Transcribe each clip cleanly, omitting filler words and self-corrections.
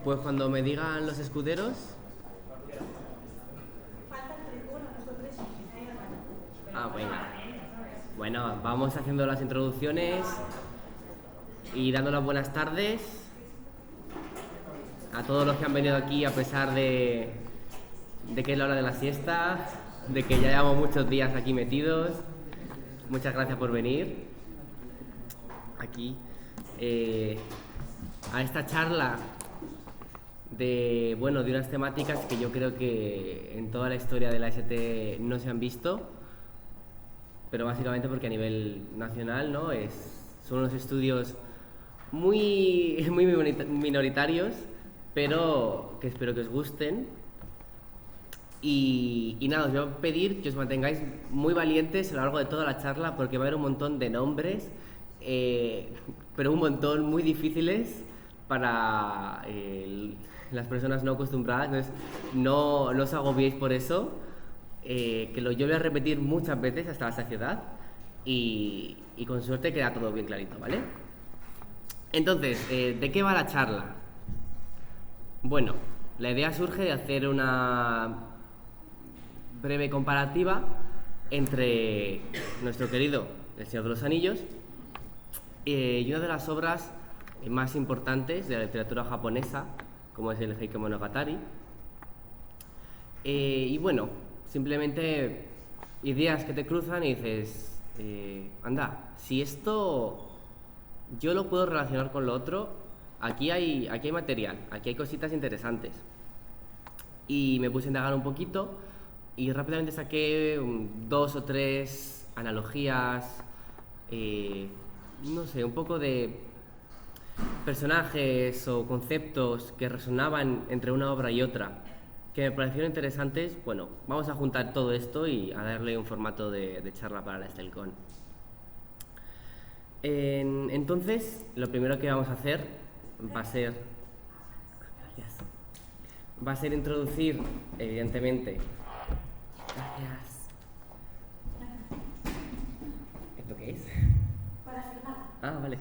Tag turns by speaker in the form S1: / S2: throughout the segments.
S1: Pues cuando me digan los escuderos. Ah, venga. Bueno, vamos haciendo las introducciones y dando las buenas tardes a todos los que han venido aquí a pesar de que es la hora de la siesta, de que ya llevamos muchos días aquí metidos. Muchas gracias por venir aquí a esta charla de unas temáticas que yo creo que en toda la historia de la ST no se han visto, pero básicamente porque a nivel nacional, ¿no? Son unos estudios muy minoritarios, pero que espero que os gusten. Y nada, os voy a pedir que os mantengáis muy valientes a lo largo de toda la charla, porque va a haber un montón de nombres, pero un montón muy difíciles para las personas no acostumbradas. Entonces no os agobiéis por eso, yo voy a repetir muchas veces hasta la saciedad y con suerte queda todo bien clarito, ¿vale? Entonces, ¿de qué va la charla? Bueno, la idea surge de hacer una breve comparativa entre nuestro querido El Señor de los Anillos y una de las obras más importantes de la literatura japonesa, como es el Heike Monogatari. Y bueno, simplemente ideas que te cruzan y dices, anda, si esto yo lo puedo relacionar con lo otro, aquí hay material, aquí hay cositas interesantes. Y me puse a indagar un poquito y rápidamente saqué 2 o 3 analogías, no sé, un poco de personajes o conceptos que resonaban entre una obra y otra, que me parecieron interesantes. Bueno, vamos a juntar todo esto y a darle un formato de charla para la Stelcon. Entonces, lo primero que vamos a hacer va a ser introducir, evidentemente. Gracias. ¿Esto qué es?
S2: Para firmar.
S1: Ah, vale.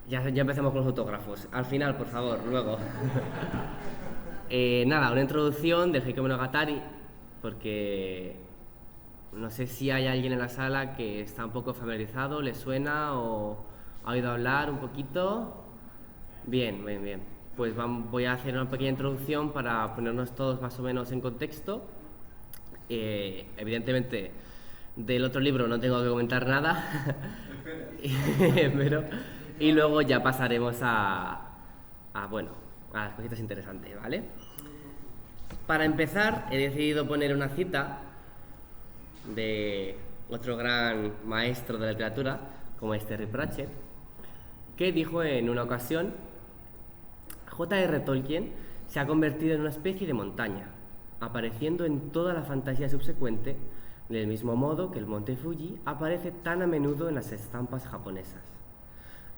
S1: Ya empezamos con los autógrafos. Al final, por favor, luego. Nada, una introducción del Heike Monogatari, porque no sé si hay alguien en la sala que está un poco familiarizado, le suena o ha oído hablar un poquito. Bien. Pues voy a hacer una pequeña introducción para ponernos todos más o menos en contexto. Evidentemente, del otro libro no tengo que comentar nada. Y luego ya pasaremos a las cositas interesantes, ¿vale? Para empezar, he decidido poner una cita de otro gran maestro de la literatura, como es Terry Pratchett, que dijo en una ocasión: J.R. Tolkien se ha convertido en una especie de montaña, apareciendo en toda la fantasía subsecuente, del mismo modo que el monte Fuji aparece tan a menudo en las estampas japonesas.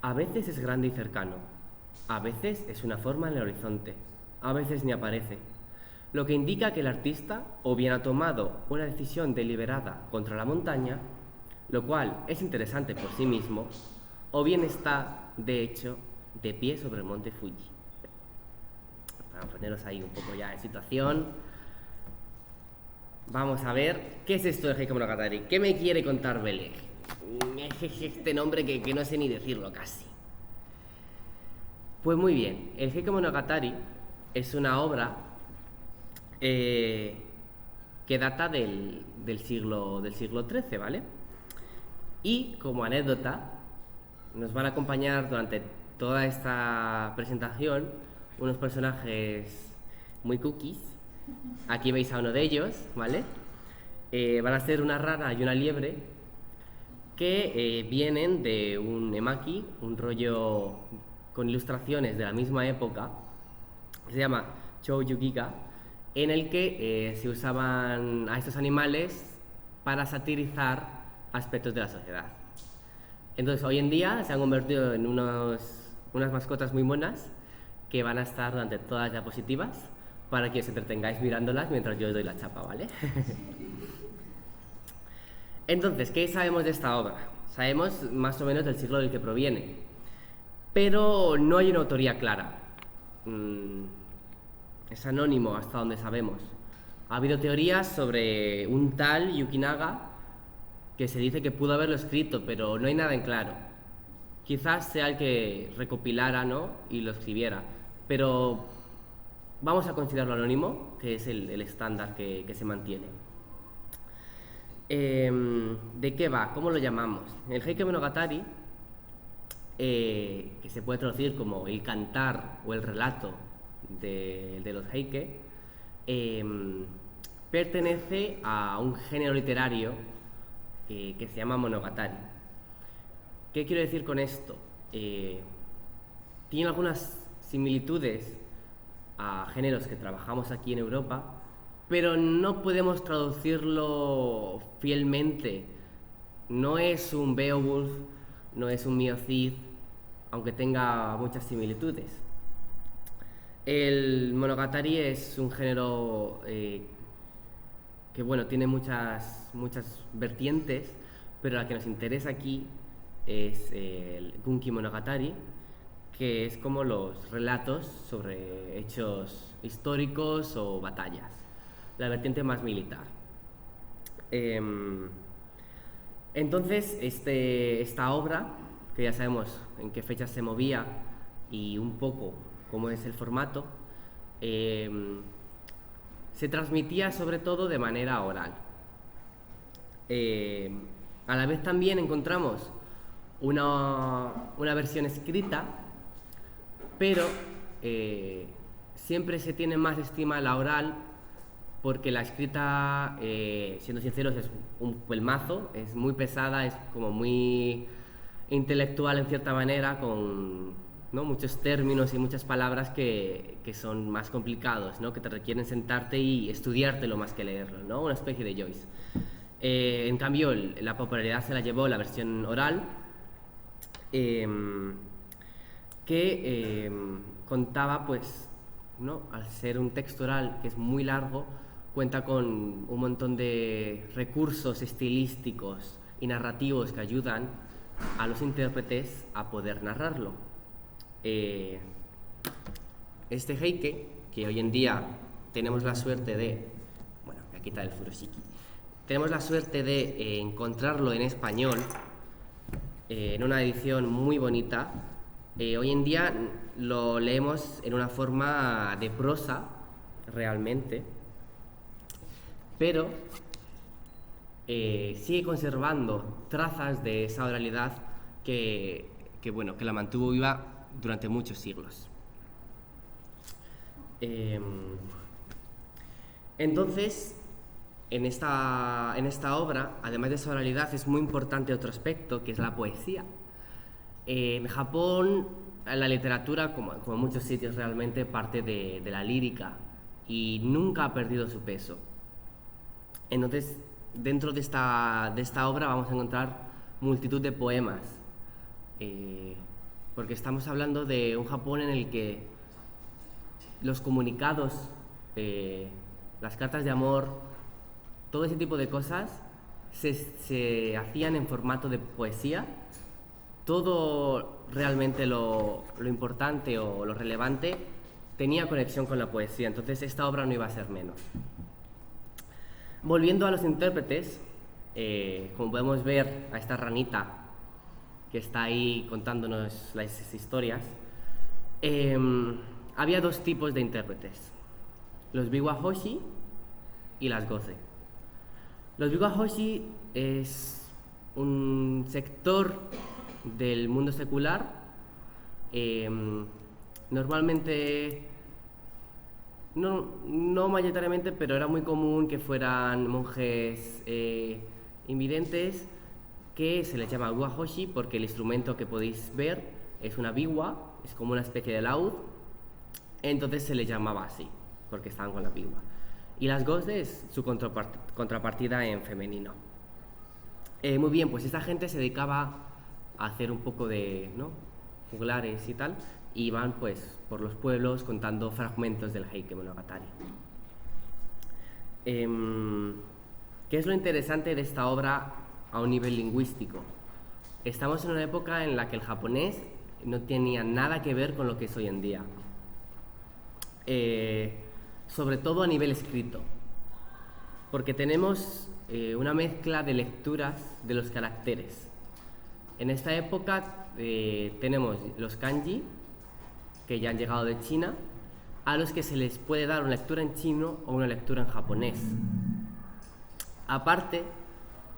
S1: A veces es grande y cercano, a veces es una forma en el horizonte, a veces ni aparece, lo que indica que el artista o bien ha tomado una decisión deliberada contra la montaña, lo cual es interesante por sí mismo, o bien está, de hecho, de pie sobre el monte Fuji. Para poneros ahí un poco ya en situación, vamos a ver qué es esto de Heike Monogatari. ¿Qué me quiere contar Beleg? Este nombre que no sé ni decirlo casi. Pues muy bien, el Heike Monogatari es una obra que data del siglo XIII, ¿vale? Y como anécdota, nos van a acompañar durante toda esta presentación unos personajes muy cookies. Aquí veis a uno de ellos, ¿vale? Van a ser una rana y una liebre que vienen de un emaki, un rollo con ilustraciones de la misma época, que se llama Choujuu-giga, en el que se usaban a estos animales para satirizar aspectos de la sociedad. Entonces, hoy en día se han convertido en unas mascotas muy monas que van a estar durante todas las diapositivas para que os entretengáis mirándolas mientras yo os doy la chapa, ¿vale? Entonces, ¿qué sabemos de esta obra? Sabemos más o menos del siglo del que proviene. pero no hay una autoría clara. Es anónimo hasta donde sabemos. Ha habido teorías sobre un tal Yukinaga que se dice que pudo haberlo escrito, pero no hay nada en claro. Quizás sea el que recopilara, ¿no?, y lo escribiera, pero vamos a considerarlo anónimo, que es el estándar que se mantiene. ¿De qué va? ¿Cómo lo llamamos? El Heike Monogatari, que se puede traducir como el cantar o el relato de los Heike, pertenece a un género literario que se llama Monogatari. ¿Qué quiero decir con esto? Tiene algunas similitudes a géneros que trabajamos aquí en Europa, pero no podemos traducirlo fielmente. No es un Beowulf, no es un Mio Cid, aunque tenga muchas similitudes. El Monogatari es un género que, bueno, tiene muchas vertientes, pero la que nos interesa aquí es el Gunki Monogatari, que es como los relatos sobre hechos históricos o batallas, la vertiente más militar. Entonces, esta obra, que ya sabemos en qué fechas se movía y un poco cómo es el formato, se transmitía sobre todo de manera oral. A la vez también encontramos una versión escrita, pero siempre se tiene más estima la oral, porque la escrita, siendo sinceros, es un pelmazo, es muy pesada, es como muy intelectual en cierta manera, con, ¿no?, muchos términos y muchas palabras que son más complicados, ¿no?, que te requieren sentarte y estudiártelo más que leerlo, ¿no?, una especie de Joyce. En cambio, la popularidad se la llevó la versión oral, que contaba, pues, ¿no?, al ser un texto oral que es muy largo, cuenta con un montón de recursos estilísticos y narrativos que ayudan a los intérpretes a poder narrarlo. Este heike, que hoy en día tenemos la suerte de... Bueno, voy a quitar el furoshiki. Tenemos la suerte de encontrarlo en español, en una edición muy bonita. Hoy en día lo leemos en una forma de prosa, realmente, pero sigue conservando trazas de esa oralidad que la mantuvo viva durante muchos siglos. Entonces, en esta obra, además de esa oralidad, es muy importante otro aspecto, que es la poesía. En Japón, la literatura, como en muchos sitios realmente, parte de la lírica y nunca ha perdido su peso. Entonces, dentro de esta obra vamos a encontrar multitud de poemas, porque estamos hablando de un Japón en el que los comunicados, las cartas de amor, todo ese tipo de cosas se hacían en formato de poesía. Todo realmente lo importante o lo relevante tenía conexión con la poesía, entonces esta obra no iba a ser menos. Volviendo a los intérpretes, como podemos ver a esta ranita que está ahí contándonos las historias, había dos tipos de intérpretes: los biwa-hoshi y las goze. Los biwa-hoshi es un sector del mundo secular, normalmente, no mayoritariamente, pero era muy común que fueran monjes invidentes, que se les llama biwa-hoshi porque el instrumento que podéis ver es una biwa, es como una especie de laúd, entonces se les llamaba así, porque estaban con la biwa. Y las goze es su contrapartida en femenino. Muy bien, pues esta gente se dedicaba a hacer un poco de, ¿no?, juglares y tal, y iban pues por los pueblos contando fragmentos del Heike Monogatari. ¿Qué es lo interesante de esta obra a un nivel lingüístico? Estamos en una época en la que el japonés no tenía nada que ver con lo que es hoy en día. Sobre todo a nivel escrito, porque tenemos una mezcla de lecturas de los caracteres. En esta época tenemos los kanji, que ya han llegado de China, a los que se les puede dar una lectura en chino o una lectura en japonés. Aparte,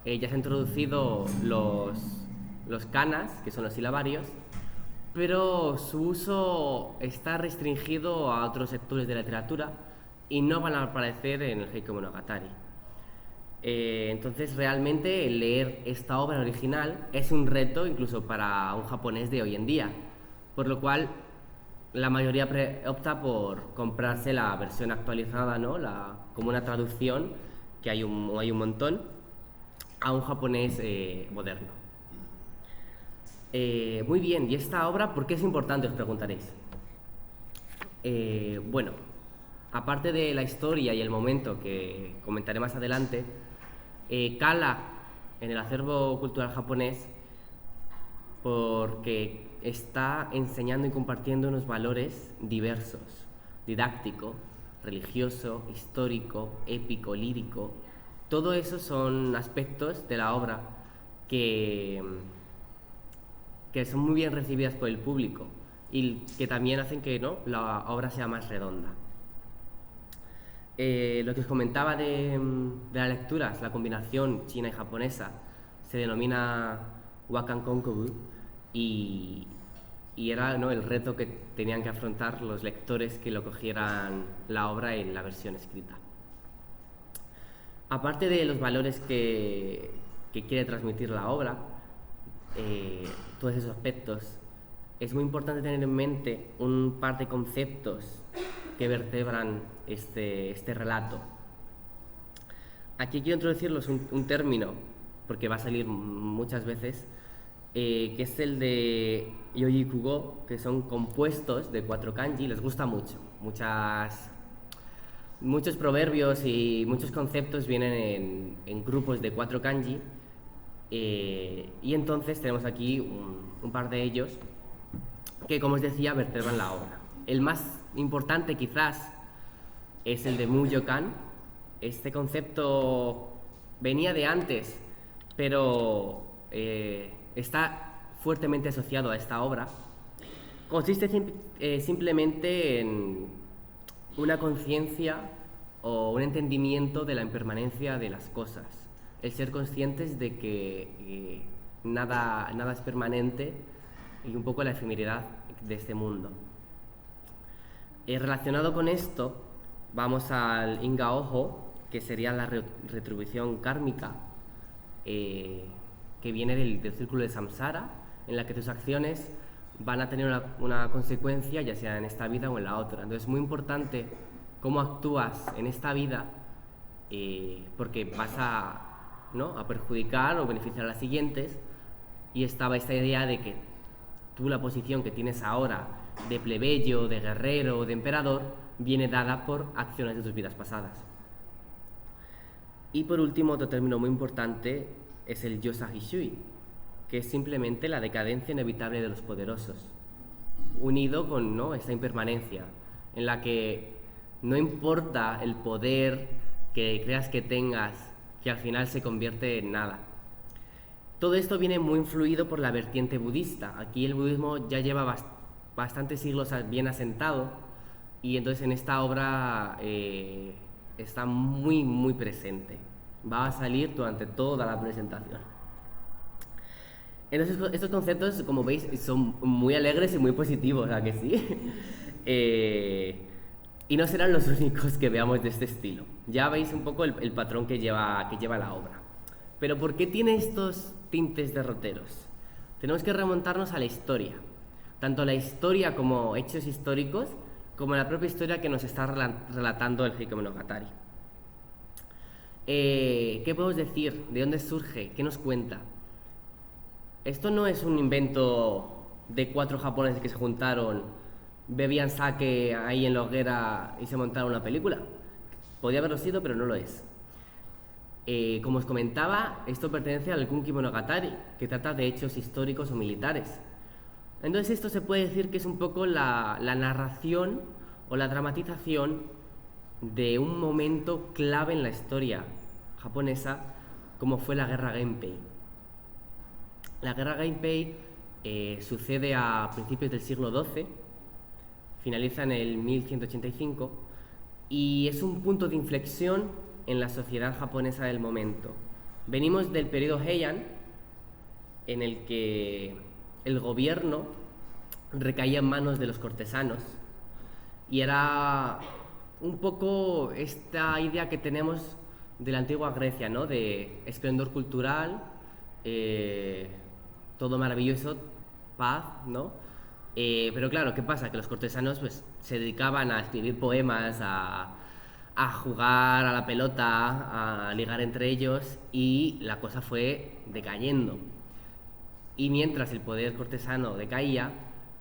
S1: ya se han introducido los kanas, que son los silabarios, pero su uso está restringido a otros sectores de la literatura y no van a aparecer en el Heike Monogatari. Entonces, realmente leer esta obra original es un reto incluso para un japonés de hoy en día, por lo cual la mayoría opta por comprarse la versión actualizada, ¿no? Como una traducción, que hay un montón, a un japonés moderno. Muy bien, ¿y esta obra por qué es importante?, os preguntaréis. Bueno, aparte de la historia y el momento que comentaré más adelante, cala en el acervo cultural japonés porque está enseñando y compartiendo unos valores diversos: didáctico, religioso, histórico, épico, lírico. Todo eso son aspectos de la obra que son muy bien recibidas por el público y que también hacen que, ¿no?, la obra sea más redonda. Lo que os comentaba de las lecturas, la combinación china y japonesa, se denomina Wakan Konkobu y era, ¿no?, el reto que tenían que afrontar los lectores que lo cogieran la obra en la versión escrita. Aparte de los valores que quiere transmitir la obra, todos esos aspectos, es muy importante tener en mente un par de conceptos que vertebran este relato. Aquí quiero introducirlos un término, porque va a salir muchas veces, que es el de Yoji-kugo, que son compuestos de 4 kanji. Les gusta mucho. Muchos proverbios y muchos conceptos vienen en grupos de 4 kanji, y entonces tenemos aquí un par de ellos que, como os decía, vertebran la obra. El más importante quizás es el de Muyokan. Este concepto venía de antes, pero está fuertemente asociado a esta obra. Consiste simplemente en una conciencia o un entendimiento de la impermanencia de las cosas, el ser conscientes de que nada es permanente y un poco la efemeridad de este mundo. Relacionado con esto, vamos al Inga Ojo, que sería la retribución kármica, que viene del círculo de samsara, en la que tus acciones van a tener una consecuencia, ya sea en esta vida o en la otra. Entonces es muy importante cómo actúas en esta vida, porque vas a perjudicar o beneficiar a las siguientes, y estaba esta idea de que tú, la posición que tienes ahora de plebeyo, de guerrero, de emperador, viene dada por acciones de tus vidas pasadas. Y por último, otro término muy importante es el Yosahishui, que es simplemente la decadencia inevitable de los poderosos, unido con esta impermanencia, en la que no importa el poder que creas que tengas, que al final se convierte en nada. Todo esto viene muy influido por la vertiente budista. Aquí el budismo ya lleva bastantes siglos bien asentado, y entonces en esta obra está muy, muy presente. Va a salir durante toda la presentación. Entonces, estos conceptos, como veis, son muy alegres y muy positivos, ¿a que sí? Y no serán los únicos que veamos de este estilo. Ya veis un poco el patrón que lleva la obra. Pero ¿por qué tiene estos tintes derroteros? Tenemos que remontarnos a la historia. Tanto la historia como hechos históricos, como la propia historia que nos está relatando el Heike Monogatari. ¿Qué podemos decir? ¿De dónde surge? ¿Qué nos cuenta? Esto no es un invento de 4 japoneses que se juntaron, bebían sake ahí en la hoguera y se montaron una película. Podría haberlo sido, pero no lo es. Como os comentaba, esto pertenece al Kunki Monogatari, que trata de hechos históricos o militares. Entonces esto se puede decir que es un poco la narración o la dramatización de un momento clave en la historia japonesa, como fue la Guerra Genpei. La Guerra Genpei sucede a principios del siglo XII, finaliza en el 1185 y es un punto de inflexión en la sociedad japonesa del momento. Venimos del periodo Heian, en el que el gobierno recaía en manos de los cortesanos y era un poco esta idea que tenemos de la antigua Grecia, ¿no? De esplendor cultural, todo maravilloso, paz, ¿no? Pero claro, ¿qué pasa? Que los cortesanos pues, se dedicaban a escribir poemas, a jugar a la pelota, a ligar entre ellos y la cosa fue decayendo. Y mientras el poder cortesano decaía,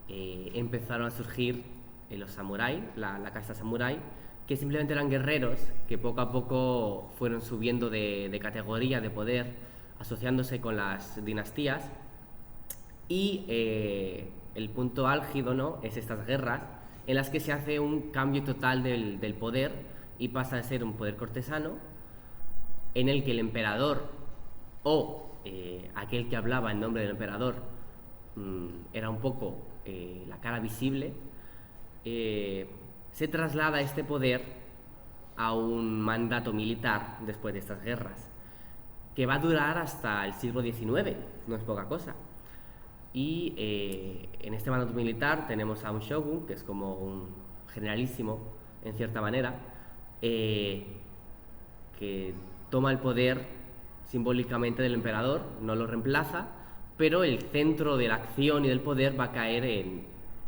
S1: empezaron a surgir los samuráis, la casta samurái, que simplemente eran guerreros que poco a poco fueron subiendo de categoría, de poder, asociándose con las dinastías. Y el punto álgido, ¿no?, es estas guerras en las que se hace un cambio total del poder y pasa a ser un poder cortesano en el que el emperador o aquel que hablaba en nombre del emperador era un poco la cara visible. Se traslada este poder a un mandato militar después de estas guerras, que va a durar hasta el siglo XIX, no es poca cosa. Y en este mandato militar tenemos a un shogun, que es como un generalísimo, en cierta manera, que toma el poder simbólicamente del emperador, no lo reemplaza, pero el centro de la acción y del poder va a caer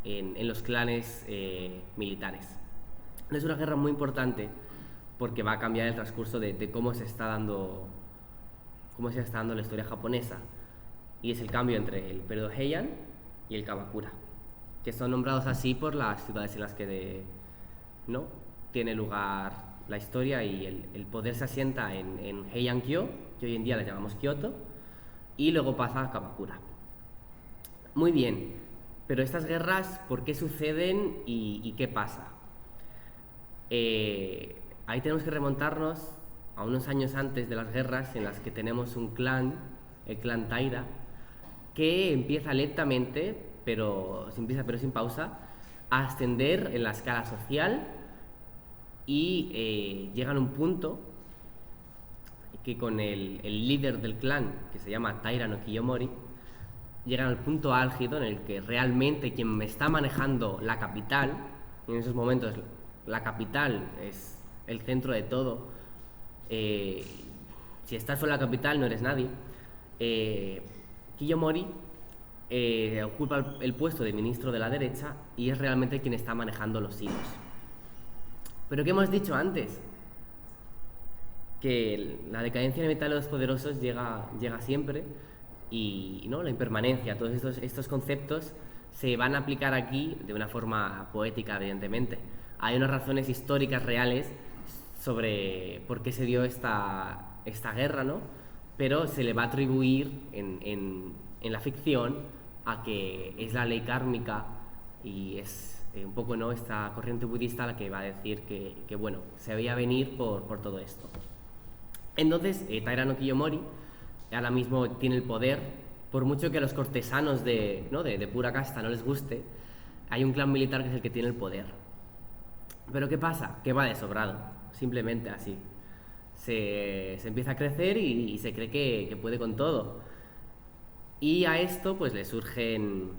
S1: en los clanes militares. Es una guerra muy importante porque va a cambiar el transcurso de cómo se está dando la historia japonesa, y es el cambio entre el periodo Heian y el Kamakura, que son nombrados así por las ciudades en las que ¿no?, tiene lugar la historia, y el poder se asienta en Heian-kyo, que hoy en día la llamamos Kioto, y luego pasa a Kamakura. Muy bien, pero estas guerras, ¿por qué suceden y qué pasa? Ahí tenemos que remontarnos a unos años antes de las guerras, en las que tenemos un clan, el clan Taira, que empieza lentamente, pero sin pausa, a ascender en la escala social, y llegan a un punto que con el líder del clan, que se llama Taira no Kiyomori, llegan al punto álgido en el que realmente quien me está manejando la capital, y en esos momentos la capital es el centro de todo, si estás fuera de la capital no eres nadie, Kiyomori ocupa el puesto de ministro de la derecha y es realmente quien está manejando los hilos. Pero ¿qué hemos dicho antes? Que la decadencia inevitable de los poderosos llega siempre, y ¿no?, la impermanencia, todos estos conceptos se van a aplicar aquí de una forma poética, evidentemente. Hay unas razones históricas reales sobre por qué se dio esta guerra, ¿no?, pero se le va a atribuir en la ficción a que es la ley kármica, y es un poco, ¿no?, esta corriente budista la que va a decir que bueno, se veía venir por todo esto. Entonces, Taira no Kiyomori ahora mismo tiene el poder, por mucho que a los cortesanos de pura casta no les guste, hay un clan militar que es el que tiene el poder. Pero ¿qué pasa? Que va de sobrado, simplemente así. Se empieza a crecer y se cree que puede con todo. Y a esto pues le surgen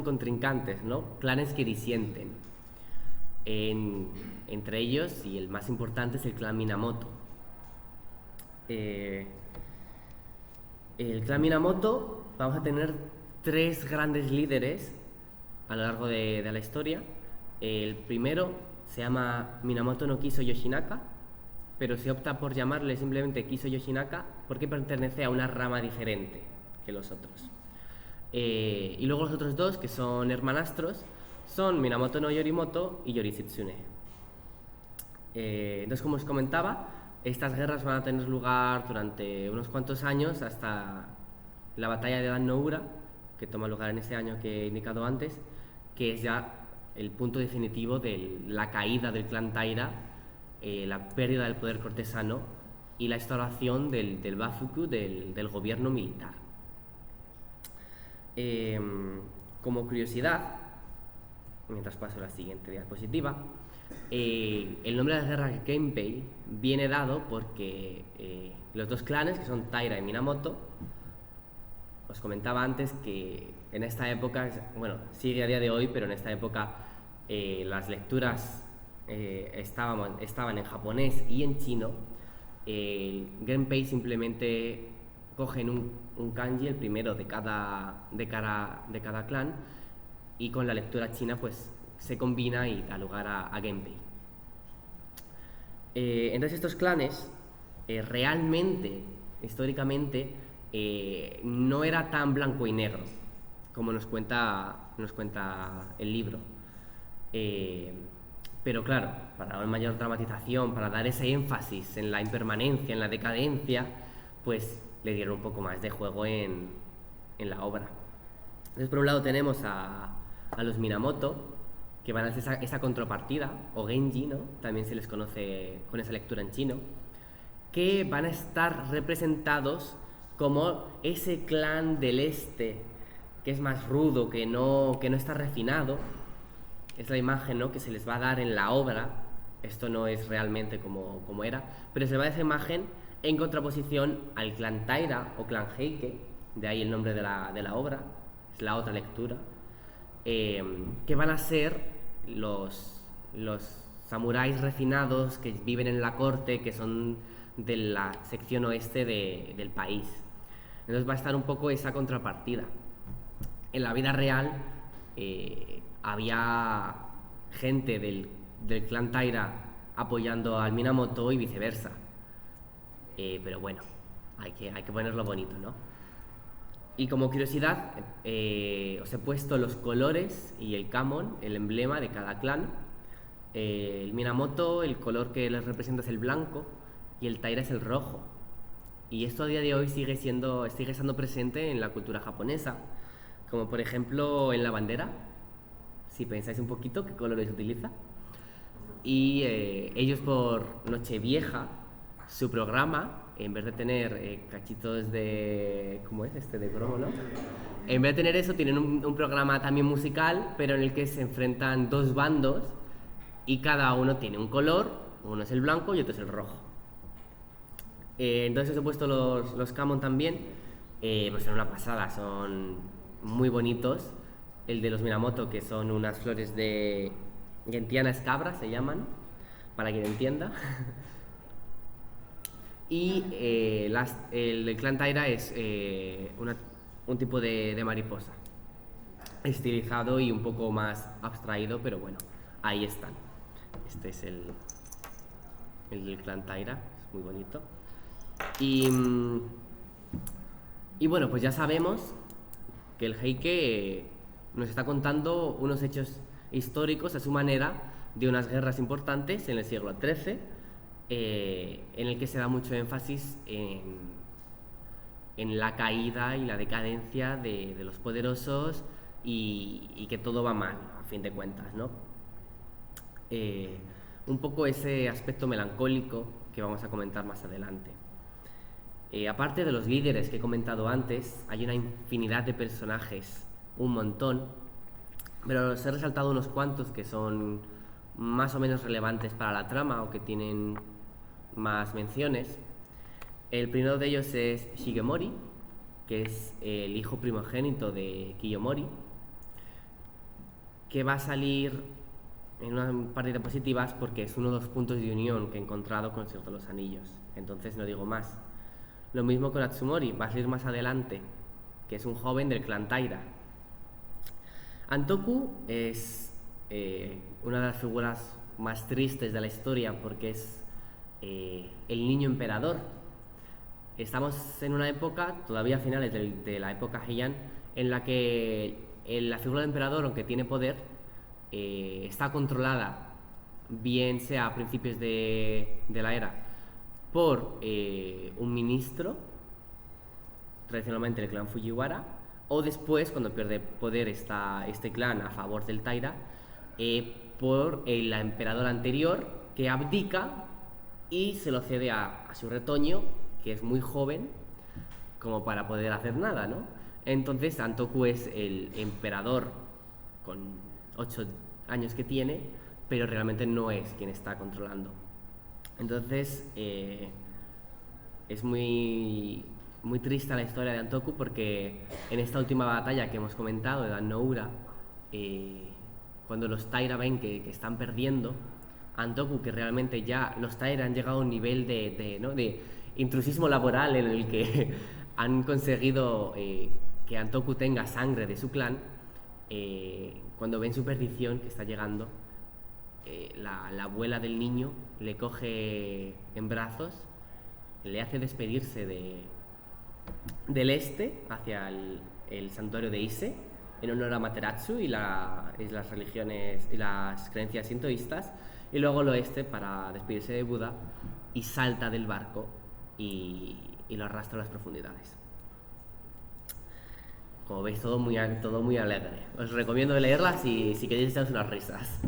S1: contrincantes, ¿no?, clanes que disienten. Entre ellos, y el más importante, es el clan Minamoto. El clan Minamoto, vamos a tener tres grandes líderes a lo largo de la historia. El primero se llama Minamoto no Kiso Yoshinaka, pero se opta por llamarle simplemente Kiso Yoshinaka porque pertenece a una rama diferente que los otros. Y luego los otros dos, que son hermanastros, son Minamoto no Yorimoto y Yorishitsune. Entonces, como os comentaba, estas guerras van a tener lugar durante unos cuantos años, hasta la batalla de Dan no Ura, que toma lugar en ese año que he indicado antes, que es ya el punto definitivo de la caída del clan Taira, la pérdida del poder cortesano y la instauración del Bafuku, del gobierno militar. Como curiosidad, mientras paso a la siguiente diapositiva, el nombre de la guerra Genpei viene dado porque los dos clanes, que son Taira y Minamoto, os comentaba antes que en esta época, bueno, sigue a día de hoy, pero en esta época las lecturas estaban en japonés y en chino. El Genpei simplemente cogen un kanji, el primero de cada clan, y con la lectura china pues se combina y da lugar a Genpei. Entonces estos clanes realmente, históricamente, no era tan blanco y negro como nos cuenta el libro. Pero claro, para una mayor dramatización, para dar ese énfasis en la impermanencia, en la decadencia, pues le dieron un poco más de juego en la obra. Entonces, por un lado tenemos a los Minamoto, que van a hacer esa contrapartida, o Genji, ¿no? También se les conoce con esa lectura en chino, que van a estar representados como ese clan del este, que es más rudo, que no está refinado. Es la imagen, ¿no?, que se les va a dar en la obra. Esto no es realmente como era, pero se va a dar esa imagen en contraposición al clan Taira o clan Heike, de ahí el nombre de la obra, es la otra lectura, que van a ser los samuráis refinados que viven en la corte, que son de la sección oeste del país. Entonces va a estar un poco esa contrapartida. En la vida real había gente del clan Taira apoyando al Minamoto y viceversa. Pero bueno, hay que ponerlo bonito, ¿no? Y como curiosidad, os he puesto los colores y el Kamon, el emblema de cada clan. El Minamoto, el color que les representa es el blanco y el Taira es el rojo. Y esto a día de hoy sigue estando presente en la cultura japonesa, como por ejemplo en la bandera. Si pensáis un poquito qué colores utiliza. Y ellos por Nochevieja, su programa, en vez de tener cachitos de... ¿cómo es? De cromo, ¿no? En vez de tener eso, tienen un programa también musical, pero en el que se enfrentan dos bandos y cada uno tiene un color, uno es el blanco y otro es el rojo. Entonces os he puesto los Kamon también, pues son una pasada, son muy bonitos. El de los Minamoto, que son unas flores de Gentiana escabra, se llaman, para quien entienda. Y el del clan Taira es un tipo de mariposa, estilizado y un poco más abstraído, pero bueno, ahí están. Este es el del clan Taira, es muy bonito. Y bueno, pues ya sabemos que el Heike nos está contando unos hechos históricos a su manera de unas guerras importantes en el siglo XIII, en el que se da mucho énfasis en la caída y la decadencia de los poderosos y que todo va mal, a fin de cuentas, ¿no? Un poco ese aspecto melancólico que vamos a comentar más adelante. Aparte de los líderes que he comentado antes, hay una infinidad de personajes, un montón, pero os he resaltado unos cuantos que son más o menos relevantes para la trama o que tienen más menciones. El primero de ellos es Shigemori, que es el hijo primogénito de Kiyomori, que va a salir en una par de diapositivas porque es uno de los puntos de unión que he encontrado con el Señor de los Anillos, entonces no digo más. Lo mismo con Atsumori, va a salir más adelante, que es un joven del clan Taira. Antoku es una de las figuras más tristes de la historia porque es el niño emperador. Estamos en una época, todavía a finales de la época Heian, en la que la figura del emperador, aunque tiene poder, está controlada, bien sea a principios de la era, por un ministro, tradicionalmente el clan Fujiwara, o después, cuando pierde poder este clan a favor del Taira, por el emperador anterior, que abdica y se lo cede a su retoño, que es muy joven, como para poder hacer nada, ¿no? Entonces Antoku es el emperador con 8 años que tiene, pero realmente no es quien está controlando. Entonces es muy triste la historia de Antoku, porque en esta última batalla que hemos comentado de Dan no Ura, cuando los Taira ven que están perdiendo, Antoku, que realmente ya los Taira han llegado a un nivel de intrusismo laboral en el que han conseguido que Antoku tenga sangre de su clan, cuando ven su perdición que está llegando, la abuela del niño le coge en brazos, le hace despedirse del este hacia el santuario de Ise, en honor a Materatsu y las religiones y las creencias sintoístas, y luego el oeste para despedirse de Buda, y salta del barco y lo arrastra a las profundidades. Como veis, todo muy alegre. Os recomiendo leerla si queréis echaros unas risas.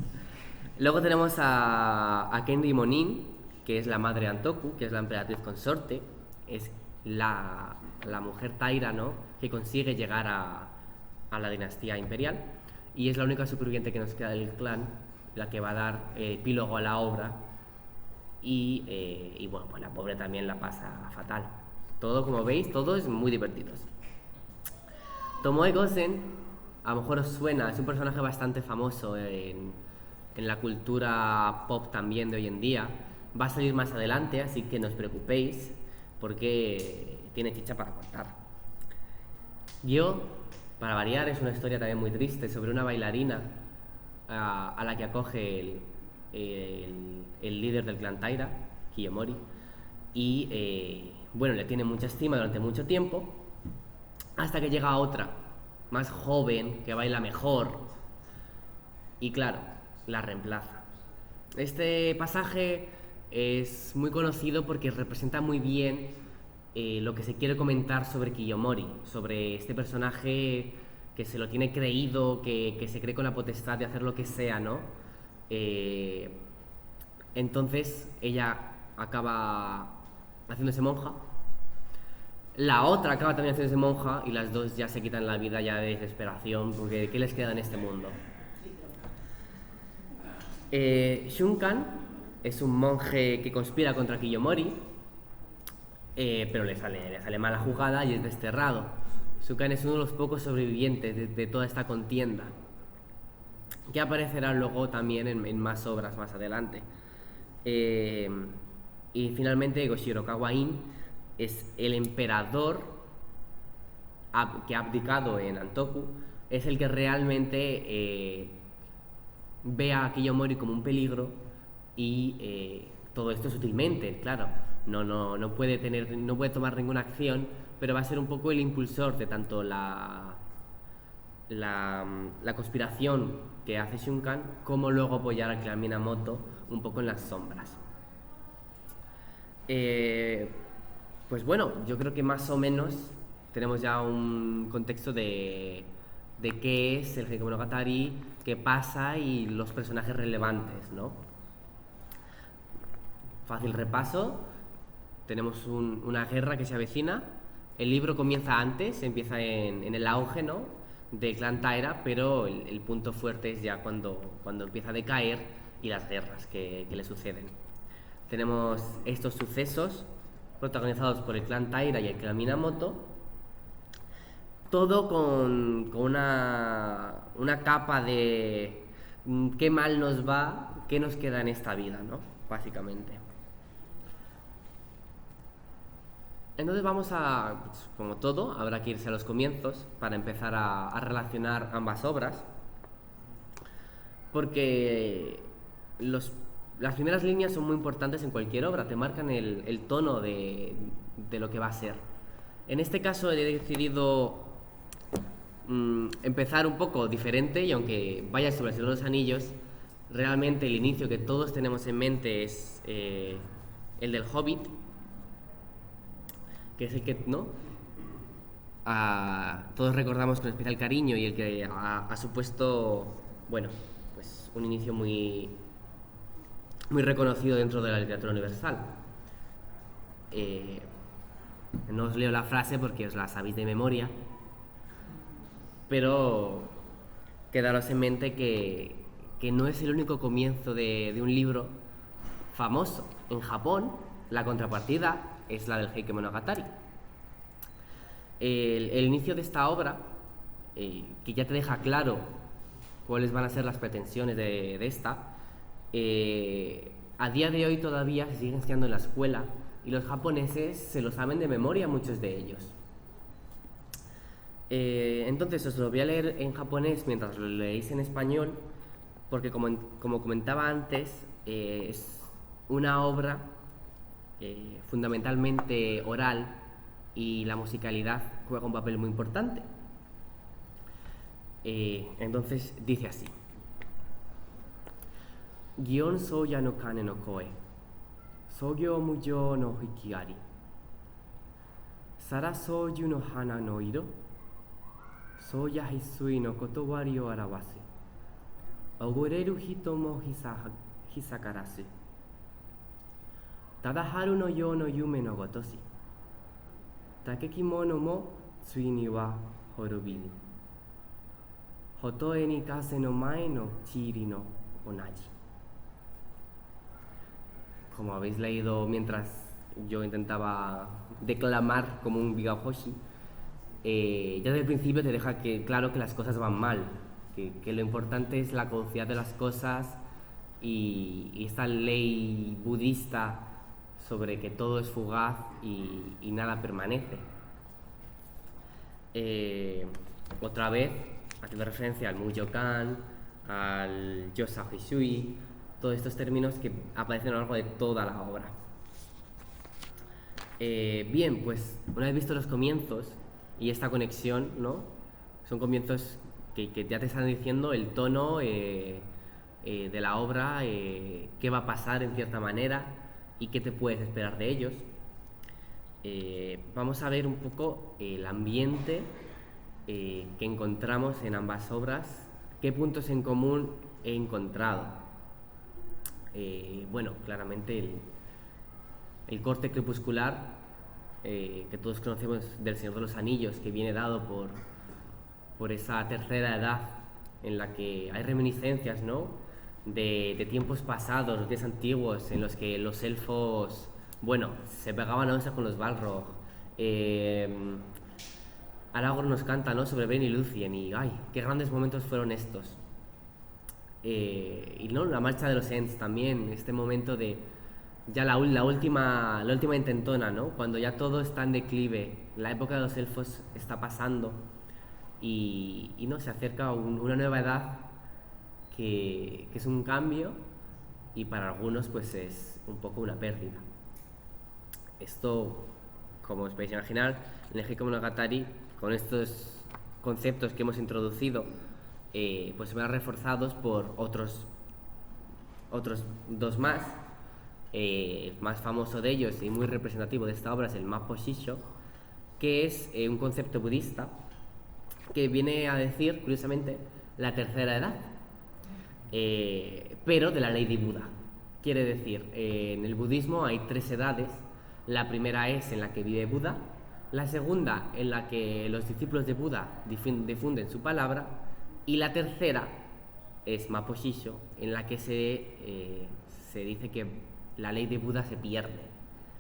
S1: Luego tenemos a Kenri Monin, que es la madre de Antoku, que es la emperatriz consorte. Es la mujer Taira, ¿no?, que consigue llegar a la dinastía imperial, y es la única superviviente que nos queda del clan, la que va a dar epílogo a la obra. Y bueno, pues la pobre también la pasa fatal. Todo, como veis, todo es muy divertido. Tomoe Gozen, a lo mejor os suena, es un personaje bastante famoso en la cultura pop también de hoy en día. Va a salir más adelante, así que no os preocupéis, porque tiene chicha para contar. Yo, para variar, es una historia también muy triste sobre una bailarina a la que acoge el líder del clan Taira, Kiyomori, y bueno, le tiene mucha estima durante mucho tiempo, hasta que llega otra, más joven, que baila mejor, y claro, la reemplaza. Este pasaje es muy conocido porque representa muy bien lo que se quiere comentar sobre Kiyomori, sobre este personaje que se lo tiene creído, que se cree con la potestad de hacer lo que sea, ¿no? Entonces ella acaba haciéndose monja, la otra acaba también haciéndose monja, y las dos ya se quitan la vida ya de desesperación, porque ¿qué les queda en este mundo? Shunkan es un monje que conspira contra Kiyomori, pero le sale mala jugada y es desterrado. Shunkan es uno de los pocos sobrevivientes de toda esta contienda, que aparecerá luego también en más obras más adelante. Y finalmente Goshiro Kawain es el emperador que ha abdicado en Antoku, es el que realmente ve a Kiyomori como un peligro, y todo esto sutilmente, claro, no puede tomar ninguna acción, pero va a ser un poco el impulsor de tanto la conspiración que hace Shunkan, como luego apoyar al clan Minamoto un poco en las sombras. Pues bueno, yo creo que más o menos tenemos ya un contexto de qué es el Heike Monogatari, qué pasa y los personajes relevantes, ¿no? Fácil repaso. Tenemos una guerra que se avecina. El libro comienza antes, empieza en el auge, ¿no?, del clan Taira, pero el punto fuerte es ya cuando empieza a decaer, y las guerras que le suceden. Tenemos estos sucesos protagonizados por el clan Taira y el clan Minamoto, todo con una capa de qué mal nos va, qué nos queda en esta vida, ¿no?, básicamente. Entonces vamos pues, como todo, habrá que irse a los comienzos para empezar a relacionar ambas obras, porque las primeras líneas son muy importantes en cualquier obra, te marcan el tono de lo que va a ser. En este caso he decidido empezar un poco diferente, y aunque vaya sobre el Señor de los Anillos, realmente el inicio que todos tenemos en mente es el del Hobbit, que es el que, ¿no?, todos recordamos con especial cariño y el que ha supuesto, bueno, pues un inicio muy, muy reconocido dentro de la literatura universal. No os leo la frase porque os la sabéis de memoria, pero quedaros en mente que no es el único comienzo de un libro famoso. En Japón, la contrapartida es la del Heike Monogatari. El inicio de esta obra, que ya te deja claro cuáles van a ser las pretensiones de esta, a día de hoy todavía se sigue enseñando en la escuela y los japoneses se lo saben de memoria, muchos de ellos. Entonces os lo voy a leer en japonés mientras lo leéis en español, porque como comentaba antes, es una obra fundamentalmente oral y la musicalidad juega un papel muy importante. Entonces dice así: Gion soya no kane no koe, sogyo mujou no hikiari, sara soju no hana no iro, soya hisui no kotowari o arawasu, ogoreru hito mo hisakarasu, tada haru no you no yume no gotoshi, takekimono mo tsui ni wa horobinu, hotoe ni kase no mae no chiri no onaji. Como habéis leído mientras yo intentaba declamar como un bigahoshi, ya desde el principio te deja claro que las cosas van mal, que lo importante es la caducidad de las cosas y esta ley budista sobre que todo es fugaz y nada permanece. Otra vez, haciendo referencia al Mujokan, al Yosa Hisui, todos estos términos que aparecen a lo largo de toda la obra. Bien, pues una vez visto los comienzos y esta conexión, ¿no? Son comienzos que ya te están diciendo el tono de la obra, qué va a pasar en cierta manera y qué te puedes esperar de ellos. Vamos a ver un poco el ambiente que encontramos en ambas obras, qué puntos en común he encontrado. Bueno, claramente el corte crepuscular que todos conocemos del Señor de los Anillos, que viene dado por esa tercera edad en la que hay reminiscencias, ¿no? de tiempos pasados, los días antiguos, en los que los elfos, bueno, se pegaban a once con los Balrog. Aragorn nos canta, ¿no? sobre Ben y Lúthien y ¡ay! ¡Qué grandes momentos fueron estos! Y no, la marcha de los Ents también, este momento de ya la última intentona, ¿no? Cuando ya todo está en declive, la época de los elfos está pasando y no, se acerca una nueva edad que es un cambio y para algunos pues es un poco una pérdida. Esto, como os podéis imaginar, en el Heike Monogatari, con estos conceptos que hemos introducido, pues se van reforzados por otros dos más. El más famoso de ellos y muy representativo de esta obra es el Mappo Shisho, que es un concepto budista que viene a decir, curiosamente, la tercera edad, pero de la ley de Buda. Quiere decir, en el budismo hay tres edades. La primera es en la que vive Buda, la segunda en la que los discípulos de Buda difunden su palabra, y la tercera es Mappo Shisho, en la que se dice que la ley de Buda se pierde.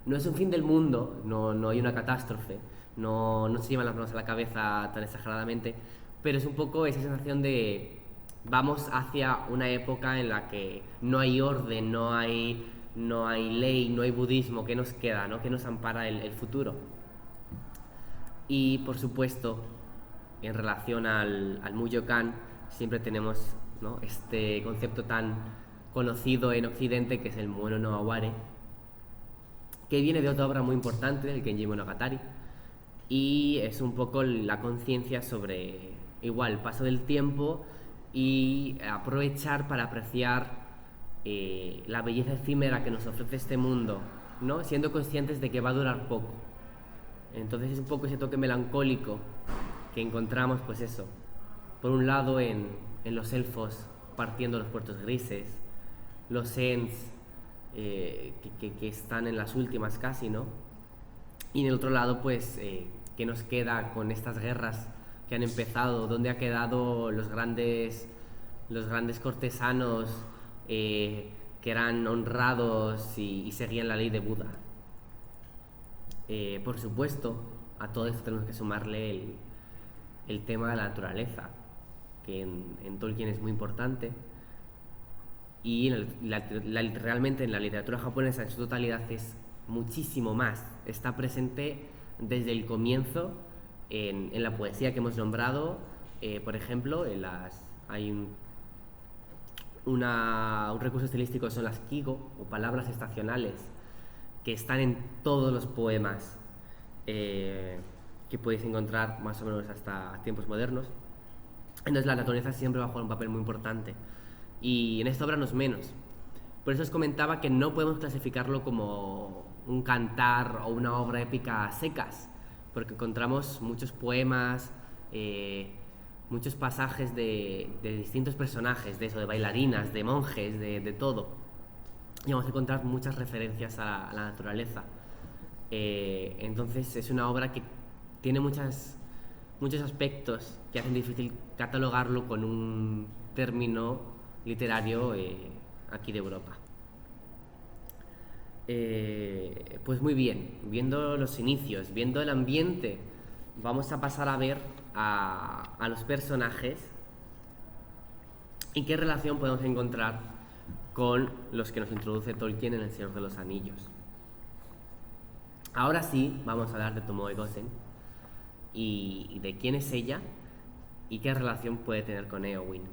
S1: No es un fin del mundo, no hay una catástrofe, no se llevan las manos a la cabeza tan exageradamente, pero es un poco esa sensación de vamos hacia una época en la que no hay orden, no hay ley, no hay budismo. ¿Qué nos queda, no? ¿Qué nos ampara el futuro? Y por supuesto, en relación al Mujokan, siempre tenemos, ¿no? este concepto tan conocido en Occidente, que es el Mono no Aware, que viene de otra obra muy importante, el Genji Monogatari, y es un poco la conciencia sobre igual el paso del tiempo y aprovechar para apreciar la belleza efímera que nos ofrece este mundo, ¿no? Siendo conscientes de que va a durar poco. Entonces es un poco ese toque melancólico que encontramos, pues eso, por un lado en los elfos partiendo los puertos grises, los Ents que están en las últimas casi, ¿no? Y en el otro lado, pues, ¿qué nos queda con estas guerras que han empezado? ¿Dónde ha quedado los grandes cortesanos que eran honrados y seguían la ley de Buda? Por supuesto, a todo esto tenemos que sumarle el tema de la naturaleza, que en Tolkien es muy importante, y realmente en la literatura japonesa en su totalidad es muchísimo más. Está presente desde el comienzo en la poesía que hemos nombrado, por ejemplo, hay un recurso estilístico que son las kigo, o palabras estacionales, que están en todos los poemas que podéis encontrar más o menos hasta tiempos modernos. Entonces la naturaleza siempre va a jugar un papel muy importante, y en esta obra no es menos. Por eso os comentaba que no podemos clasificarlo como un cantar o una obra épica a secas, porque encontramos muchos poemas, muchos pasajes de distintos personajes, de bailarinas, de monjes, de todo. Y vamos a encontrar muchas referencias a la naturaleza. Entonces es una obra que tiene muchos aspectos que hacen difícil catalogarlo con un término literario aquí de Europa. Pues muy bien, viendo los inicios, viendo el ambiente, vamos a pasar a ver a los personajes y qué relación podemos encontrar con los que nos introduce Tolkien en El Señor de los Anillos. Ahora sí, vamos a hablar de Tomoe Gosen y de quién es ella y qué relación puede tener con Éowyn.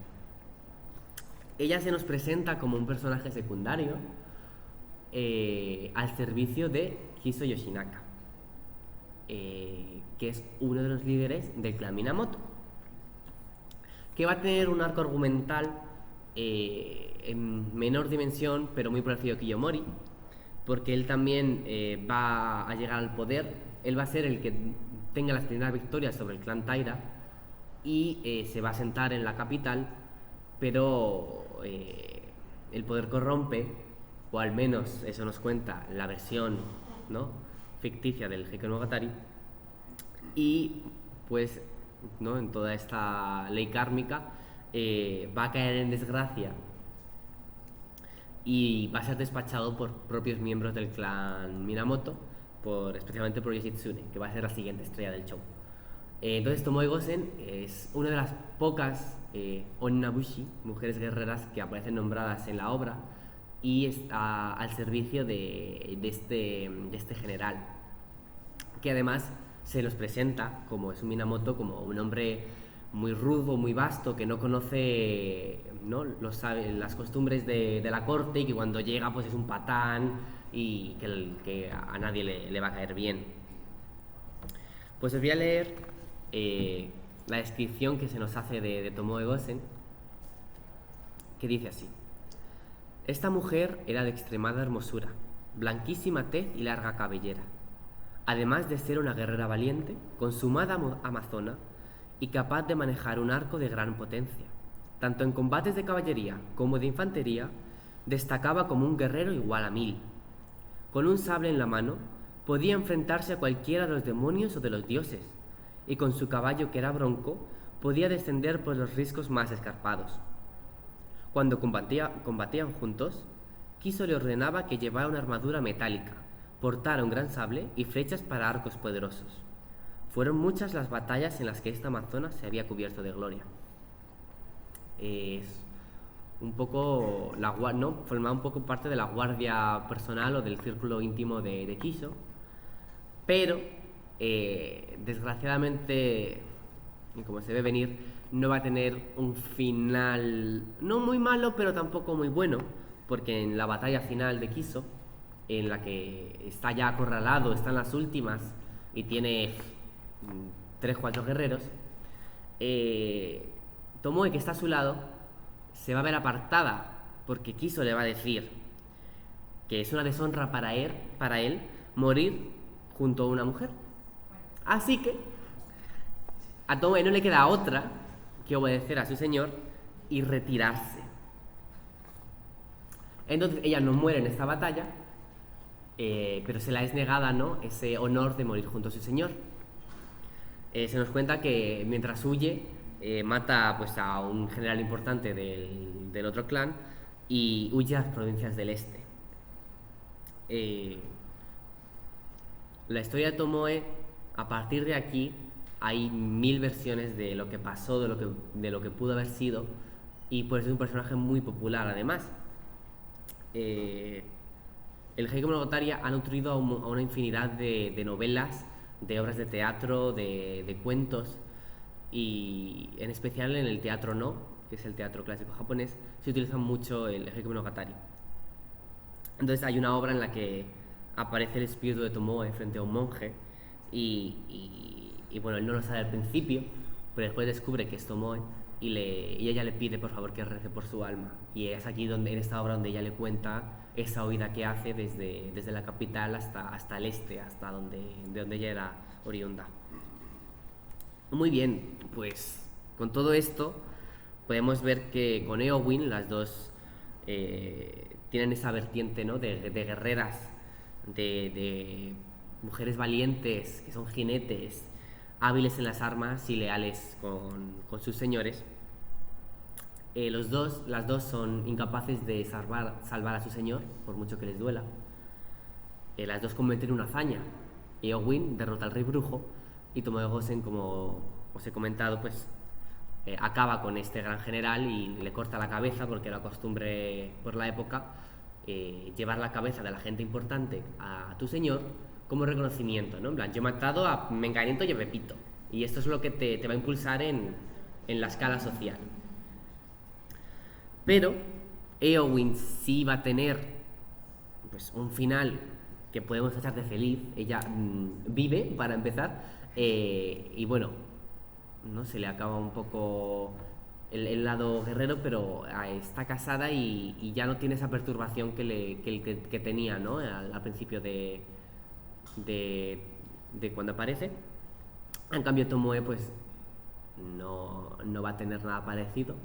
S1: Ella se nos presenta como un personaje secundario al servicio de Kiso Yoshinaka, que es uno de los líderes del clan Minamoto, que va a tener un arco argumental en menor dimensión, pero muy parecido a Kiyomori, porque él también va a llegar al poder. Él va a ser el que tenga las primeras victorias sobre el clan Taira y se va a sentar en la capital, pero el poder corrompe, o al menos eso nos cuenta la versión, ¿no?, ficticia del Heike Monogatari, y pues, ¿no?, en toda esta ley kármica va a caer en desgracia y va a ser despachado por propios miembros del clan Minamoto, especialmente por Yoshitsune, que va a ser la siguiente estrella del show. Entonces Tomoe Gosen es una de las pocas Onnabushi, mujeres guerreras, que aparecen nombradas en la obra, y está al servicio de este general, que además se los presenta, como es un Minamoto, como un hombre muy rudo, muy vasto, que no conoce, ¿no?, las costumbres de la corte, y que cuando llega pues es un patán y que a nadie le va a caer bien. Pues os voy a leer la descripción que se nos hace de Tomoe Gosen, que dice así: esta mujer era de extremada hermosura, blanquísima tez y larga cabellera, además de ser una guerrera valiente, consumada amazona y capaz de manejar un arco de gran potencia. Tanto en combates de caballería como de infantería, destacaba como un guerrero igual a 1000. Con un sable en la mano, podía enfrentarse a cualquiera de los demonios o de los dioses, y con su caballo, que era bronco, podía descender por los riscos más escarpados. Cuando combatían juntos, Kiso le ordenaba que llevara una armadura metálica, portara un gran sable y flechas para arcos poderosos. Fueron muchas las batallas en las que esta amazona se había cubierto de gloria. Es un poco formaba un poco parte de la guardia personal o del círculo íntimo de Kiso, pero desgraciadamente, y como se ve venir, no va a tener un final no muy malo, pero tampoco muy bueno, porque en la batalla final de Kiso, en la que está ya acorralado, está en las últimas y tiene 3-4 guerreros, Tomoe, que está a su lado, se va a ver apartada, porque Kiso le va a decir que es una deshonra para él morir junto a una mujer. Así que a Tomoe no le queda otra que obedecer a su señor y retirarse. Entonces ella no muere en esta batalla, pero se la es negada, ¿no?, ese honor de morir junto a su señor. Se nos cuenta que mientras huye, mata pues, a un general importante del otro clan y huye a las provincias del este. La historia de Tomoe, a partir de aquí, hay 1000 versiones de lo que pasó, de lo que pudo haber sido, y por eso es un personaje muy popular además. El Heike Monogatari ha nutrido a una infinidad de novelas, de obras de teatro, de cuentos, y en especial en el teatro no, que es el teatro clásico japonés, se utiliza mucho el Heike Monogatari. Entonces hay una obra en la que aparece el espíritu de Tomoe frente a un monje y bueno, él no lo sabe al principio, pero después descubre que es Tomoe y ella le pide por favor que rece por su alma. Y es aquí en esta obra donde ella le cuenta esa huida que hace desde la capital hasta el este, de donde ella era oriunda. Muy bien, pues con todo esto podemos ver que con Eowyn las dos tienen esa vertiente, ¿no?, de guerreras, de mujeres valientes, que son jinetes, hábiles en las armas y leales con sus señores. Las dos son incapaces de salvar a su señor, por mucho que les duela. Las dos cometen una hazaña. Eowyn derrota al rey brujo y Tomoe Gosen, como os he comentado, pues acaba con este gran general y le corta la cabeza, porque era costumbre por la época llevar la cabeza de la gente importante a tu señor como reconocimiento, ¿no? En plan, yo he matado a Menganiento y a Pepito, y esto es lo que te va a impulsar en la escala social. Pero Eowyn sí va a tener pues un final que podemos tachar de feliz. Ella vive, para empezar, y bueno, no se le acaba un poco el lado guerrero, pero está casada y ya no tiene esa perturbación que tenía, ¿no?, al principio de cuando aparece. En cambio Tomoe pues no va a tener nada parecido.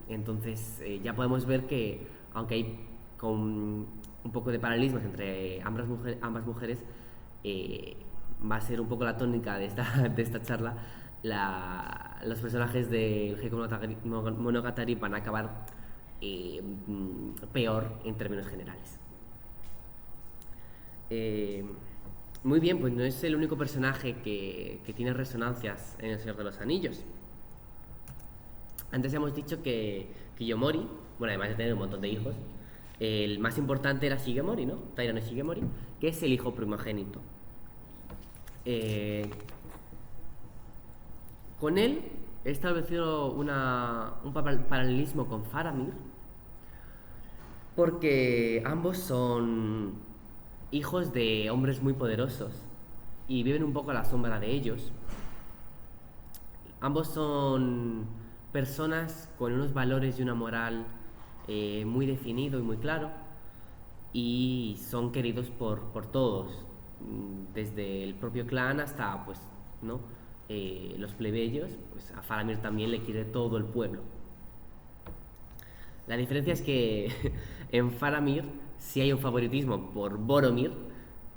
S1: Entonces ya podemos ver que, aunque hay con un poco de paralelismos entre ambas mujeres, va a ser un poco la tónica de esta charla. Los personajes de Heike Monogatari van a acabar peor en términos generales. Muy bien, pues no es el único personaje que tiene resonancias en El Señor de los Anillos. Antes hemos dicho que Kiyomori, bueno, además de tener un montón de hijos, el más importante era Shigemori, ¿no? Taira no Shigemori, que es el hijo primogénito. Con él he establecido un paralelismo con Faramir, porque ambos son hijos de hombres muy poderosos y viven un poco a la sombra de ellos. Ambos son personas con unos valores y una moral muy definido y muy claro, y son queridos por todos, desde el propio clan hasta pues, ¿no?, los plebeyos. Pues a Faramir también le quiere todo el pueblo. La diferencia es que en Faramir sí hay un favoritismo por Boromir,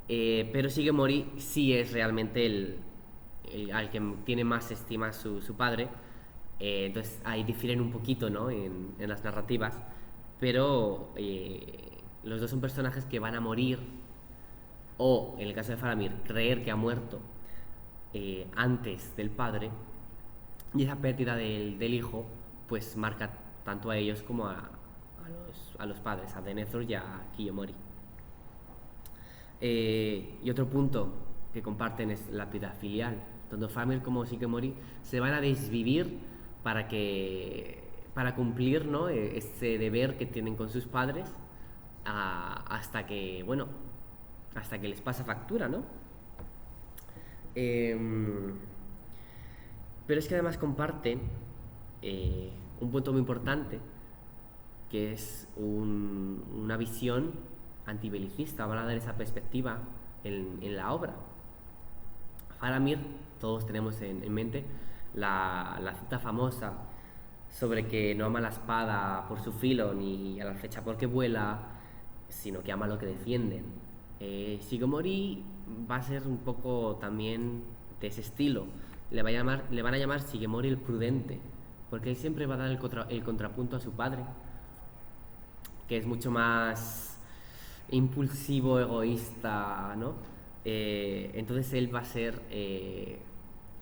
S1: pero Shigemori sí es realmente al que tiene más estima su padre. Entonces ahí difieren un poquito, ¿no?, en las narrativas, pero los dos son personajes que van a morir, o en el caso de Faramir, creer que ha muerto antes del padre, y esa pérdida del hijo pues marca tanto a ellos como a los padres, a Denethor y a Kiyomori. Y otro punto que comparten es la piedad filial. Tanto Faramir como Shigemori se van a desvivir para cumplir, ¿no?, ese deber que tienen con sus padres, hasta que les pasa factura, ¿no? Pero es que además comparten un punto muy importante, que es una visión antibelicista. Van a dar esa perspectiva en la obra. Faramir, todos tenemos en mente la cita famosa sobre que no ama la espada por su filo ni a la flecha porque vuela, sino que ama lo que defienden. Shigemori va a ser un poco también de ese estilo. Le van a llamar Shigemori el prudente, porque él siempre va a dar el contrapunto a su padre, que es mucho más impulsivo, egoísta, ¿no? Entonces él va a ser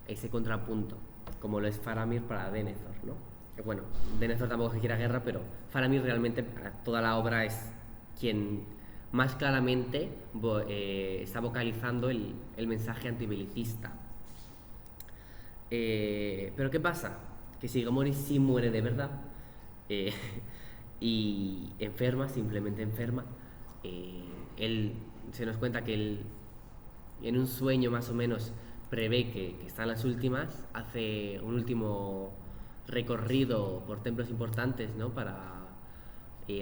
S1: ese contrapunto, como lo es Faramir para Denethor, ¿no? Bueno, Denethor tampoco es que quiera guerra, pero Faramir realmente toda la obra es quien más claramente está vocalizando el mensaje antibelicista. Pero ¿qué pasa? Que Shigemori sí muere de verdad eh, y enferma, simplemente enferma. Él se nos cuenta que él, en un sueño más o menos, prevé que están las últimas, hace un último recorrido por templos importantes, ¿no? Para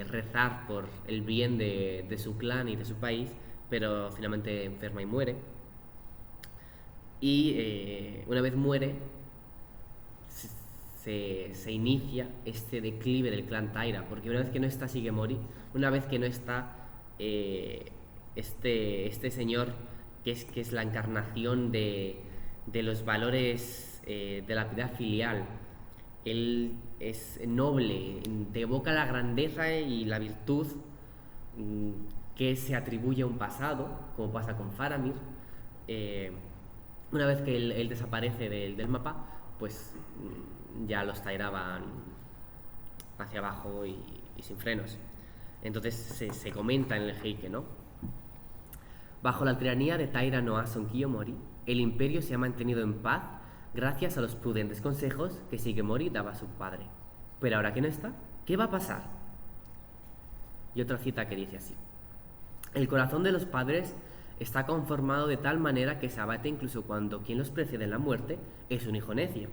S1: rezar por el bien de su clan y de su país, pero finalmente enferma y muere. Y una vez muere, se inicia este declive del clan Taira, porque una vez que no está Shigemori, una vez que no está este señor que es la encarnación de los valores de la piedad filial, él es noble, te evoca la grandeza y la virtud que se atribuye a un pasado, como pasa con Faramir. Una vez que él desaparece del mapa, pues ya los Taira van hacia abajo y sin frenos. Entonces se comenta en el Heike, ¿no? Bajo la tiranía de Taira no Ason Kiyomori, el imperio se ha mantenido en paz gracias a los prudentes consejos que Shigemori daba a su padre. Pero ahora que no está, ¿qué va a pasar? Y otra cita que dice así: el corazón de los padres está conformado de tal manera que se abate incluso cuando quien los precede en la muerte es un hijo necio.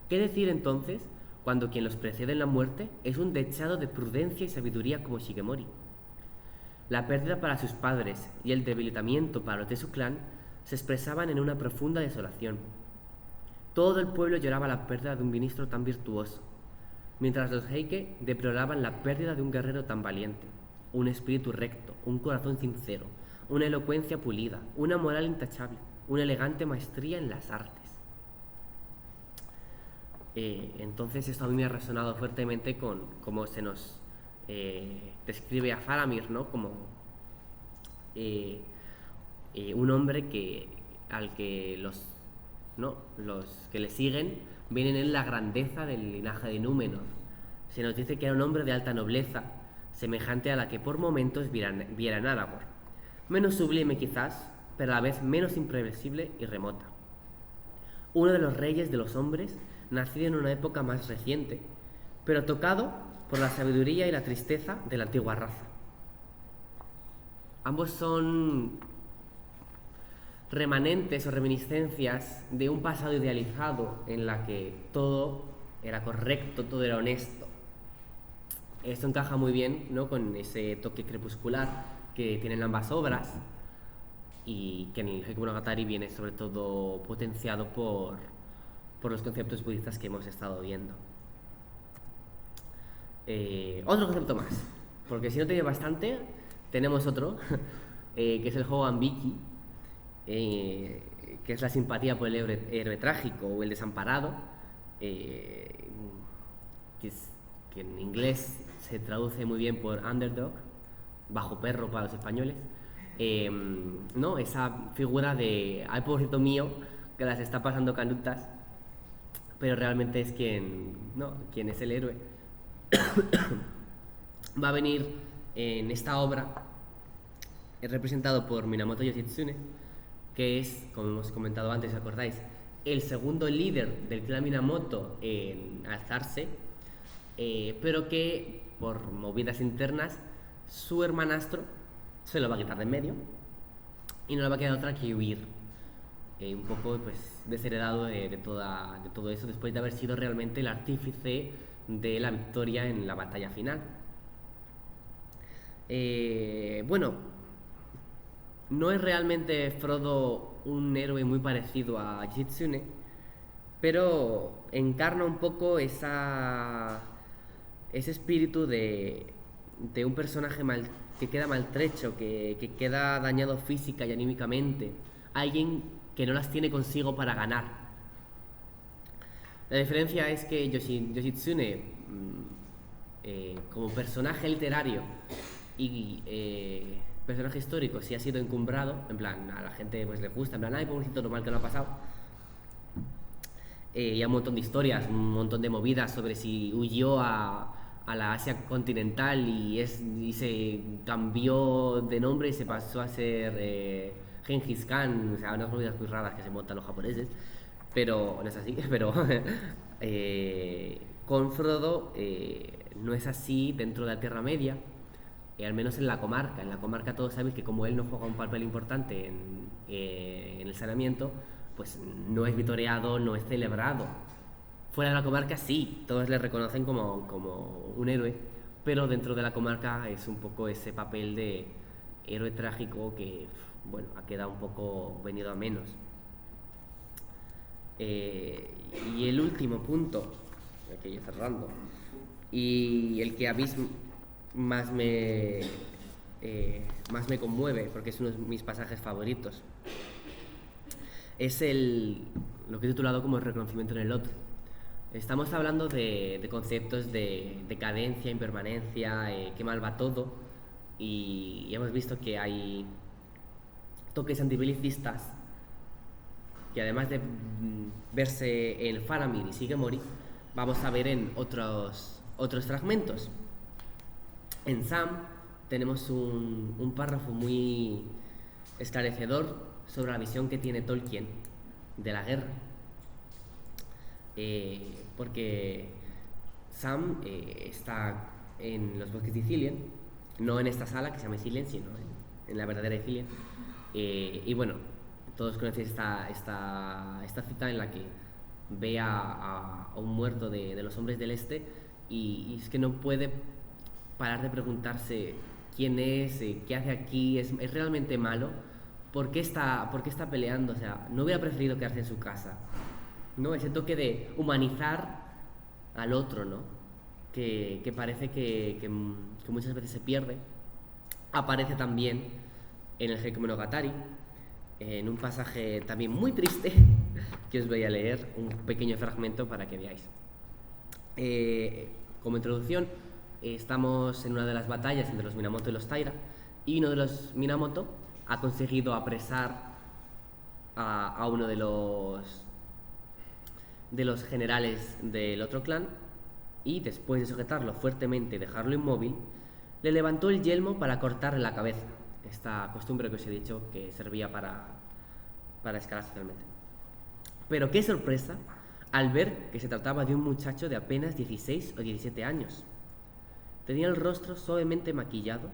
S1: ¿Qué decir entonces cuando quien los precede en la muerte es un dechado de prudencia y sabiduría como Shigemori? La pérdida para sus padres y el debilitamiento para los de su clan se expresaban en una profunda desolación. Todo el pueblo lloraba la pérdida de un ministro tan virtuoso, mientras los Heike deploraban la pérdida de un guerrero tan valiente, un espíritu recto, un corazón sincero, una elocuencia pulida, una moral intachable, una elegante maestría en las artes. Entonces esto a mí me ha resonado fuertemente con cómo se nos describe a Faramir, ¿no? Como un hombre al que los que le siguen ven en la grandeza del linaje de Númenor. Se nos dice que era un hombre de alta nobleza, semejante a la que por momentos viera en Aragorn. Menos sublime quizás, pero a la vez menos imprevisible y remota. Uno de los reyes de los hombres, nacido en una época más reciente, pero tocado por la sabiduría y la tristeza de la antigua raza. Ambos son remanentes o reminiscencias de un pasado idealizado en la que todo era correcto, todo era honesto. Esto encaja muy bien, ¿no?, con ese toque crepuscular que tienen ambas obras y que en el Heike Monogatari viene sobre todo potenciado por los conceptos budistas que hemos estado viendo. Otro concepto más, porque si no tenía bastante, tenemos otro, que es el Hogan Biki, que es la simpatía por el héroe trágico o el desamparado, que en inglés se traduce muy bien por underdog, bajo perro para los españoles, ¿no? Esa figura de ay pobrecito mío que las está pasando canutas, pero realmente es quien es el héroe. Va a venir en esta obra representado por Minamoto Yoshitsune, que es, como hemos comentado antes, ¿os acordáis?, el segundo líder del clan Minamoto en alzarse, pero que por movidas internas su hermanastro se lo va a quitar de en medio y no le va a quedar otra que huir, un poco pues desheredado de todo eso, después de haber sido realmente el artífice de la victoria en la batalla final. Bueno, no es realmente Frodo un héroe muy parecido a Kitsune, pero encarna un poco ese espíritu de un personaje que queda maltrecho, que queda dañado física y anímicamente, alguien que no las tiene consigo para ganar. La diferencia es que Yoshitsune, como personaje literario y personaje histórico, sí ha sido encumbrado, en plan, a la gente pues le gusta, en plan, ay, pobrecito, lo mal que lo ha pasado. Y hay un montón de historias, un montón de movidas sobre si huyó a la Asia continental y se cambió de nombre y se pasó a ser Genghis Khan, o sea, unas movidas muy raras que se montan los japoneses, pero no es así, pero con Frodo no es así dentro de la Tierra Media, al menos en la comarca. En la comarca todos sabéis que como él no juega un papel importante en el saneamiento, pues no es vitoreado, no es celebrado. Fuera de la comarca sí, todos le reconocen como un héroe, pero dentro de la comarca es un poco ese papel de héroe trágico que, bueno, ha quedado un poco venido a menos. Y el último punto, aquí ya cerrando, y el que a mí más me, más me conmueve, porque es uno de mis pasajes favoritos, es lo que he titulado como el reconocimiento en el otro. Estamos hablando de conceptos de decadencia, impermanencia, qué mal va todo, y hemos visto que hay toques antibelicistas que además de verse en Faramir y Shigemori, vamos a ver en otros fragmentos. En Sam tenemos un párrafo muy esclarecedor sobre la visión que tiene Tolkien de la guerra. Porque Sam está en los bosques de Ithilien, no en esta sala que se llama Ithilien, sino en la verdadera Ithilien. Y bueno, todos conocéis esta cita en la que ve a un muerto de los hombres del este y es que no puede parar de preguntarse quién es, qué hace aquí, es realmente malo, ¿por qué está peleando? O sea, no hubiera preferido quedarse en su casa, ¿no? Ese toque de humanizar al otro, ¿no? Que parece que muchas veces se pierde. Aparece también en el Heike Monogatari, en un pasaje también muy triste, que os voy a leer un pequeño fragmento para que veáis. Como introducción, estamos en una de las batallas entre los Minamoto y los Taira, y uno de los Minamoto ha conseguido apresar a uno de los generales del otro clan, y después de sujetarlo fuertemente y dejarlo inmóvil, le levantó el yelmo para cortarle la cabeza. Esta costumbre que os he dicho que servía para escalar socialmente. Pero qué sorpresa al ver que se trataba de un muchacho de apenas 16 o 17 años. Tenía el rostro suavemente maquillado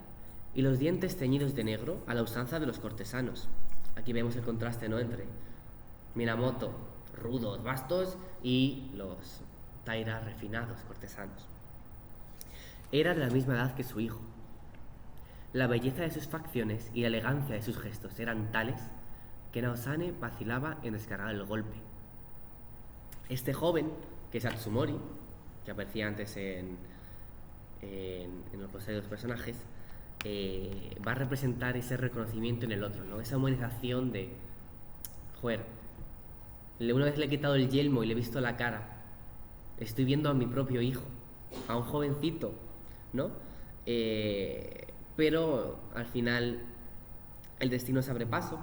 S1: y los dientes teñidos de negro a la usanza de los cortesanos. Aquí vemos el contraste, ¿no?, entre Minamoto, rudos, vastos, y los Taira, refinados, cortesanos. Era de la misma edad que su hijo. La belleza de sus facciones y la elegancia de sus gestos eran tales que Naosane vacilaba en descargar el golpe. Este joven, que es Atsumori, que aparecía antes en los postales de los personajes, va a representar ese reconocimiento en el otro, ¿no? Esa humanización de, joder, una vez le he quitado el yelmo y le he visto la cara, estoy viendo a mi propio hijo, a un jovencito, ¿no? Pero al final el destino se abre paso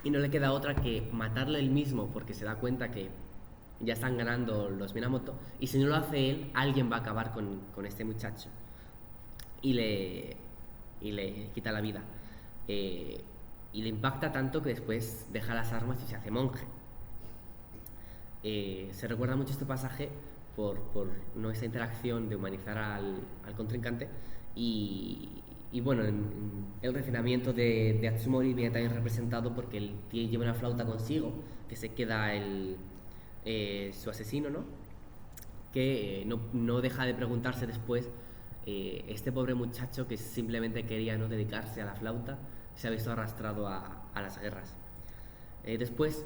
S1: y no le queda otra que matarle él mismo, porque se da cuenta que ya están ganando los Minamoto, y si no lo hace él, alguien va a acabar con este muchacho y le quita la vida. Y le impacta tanto que después deja las armas y se hace monje. Se recuerda mucho este pasaje por ¿no?, esa interacción de humanizar al contrincante, y bueno, en el refinamiento de Atsumori viene también representado porque él lleva una flauta consigo, que se queda su asesino, ¿no?, que no deja de preguntarse después este pobre muchacho que simplemente quería no dedicarse a la flauta se ha visto arrastrado a las guerras. Después,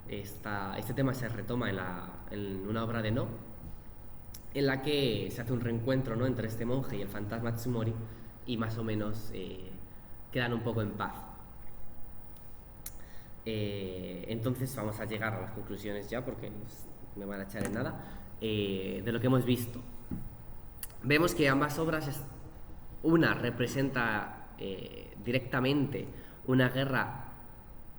S1: este tema se retoma en una obra de No, en la que se hace un reencuentro, ¿no?, entre este monje y el fantasma Tsumori, y más o menos quedan un poco en paz. Entonces vamos a llegar a las conclusiones ya, porque me van a echar en nada, de lo que hemos visto. Vemos que ambas obras, una representa directamente una guerra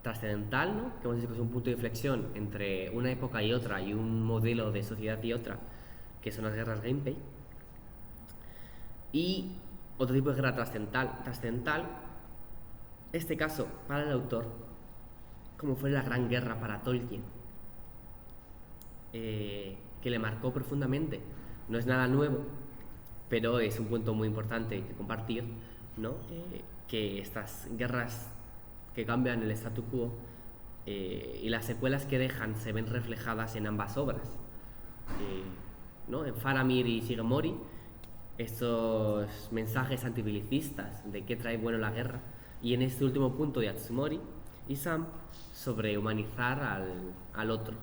S1: trascendental, ¿no?, que hemos dicho que es un punto de inflexión entre una época y otra, y un modelo de sociedad y otra, que son las guerras Genpei. Y otro tipo de guerra trascendental, este caso para el autor, como fue la Gran Guerra para Tolkien, que le marcó profundamente. No es nada nuevo, pero es un punto muy importante que compartir, ¿no? Que estas guerras que cambian el statu quo y las secuelas que dejan se ven reflejadas en ambas obras, ¿no? En Faramir y Shigemori, estos mensajes antibelicistas de qué trae bueno la guerra, y en este último punto de Atsumori y Sam, sobre humanizar al otro.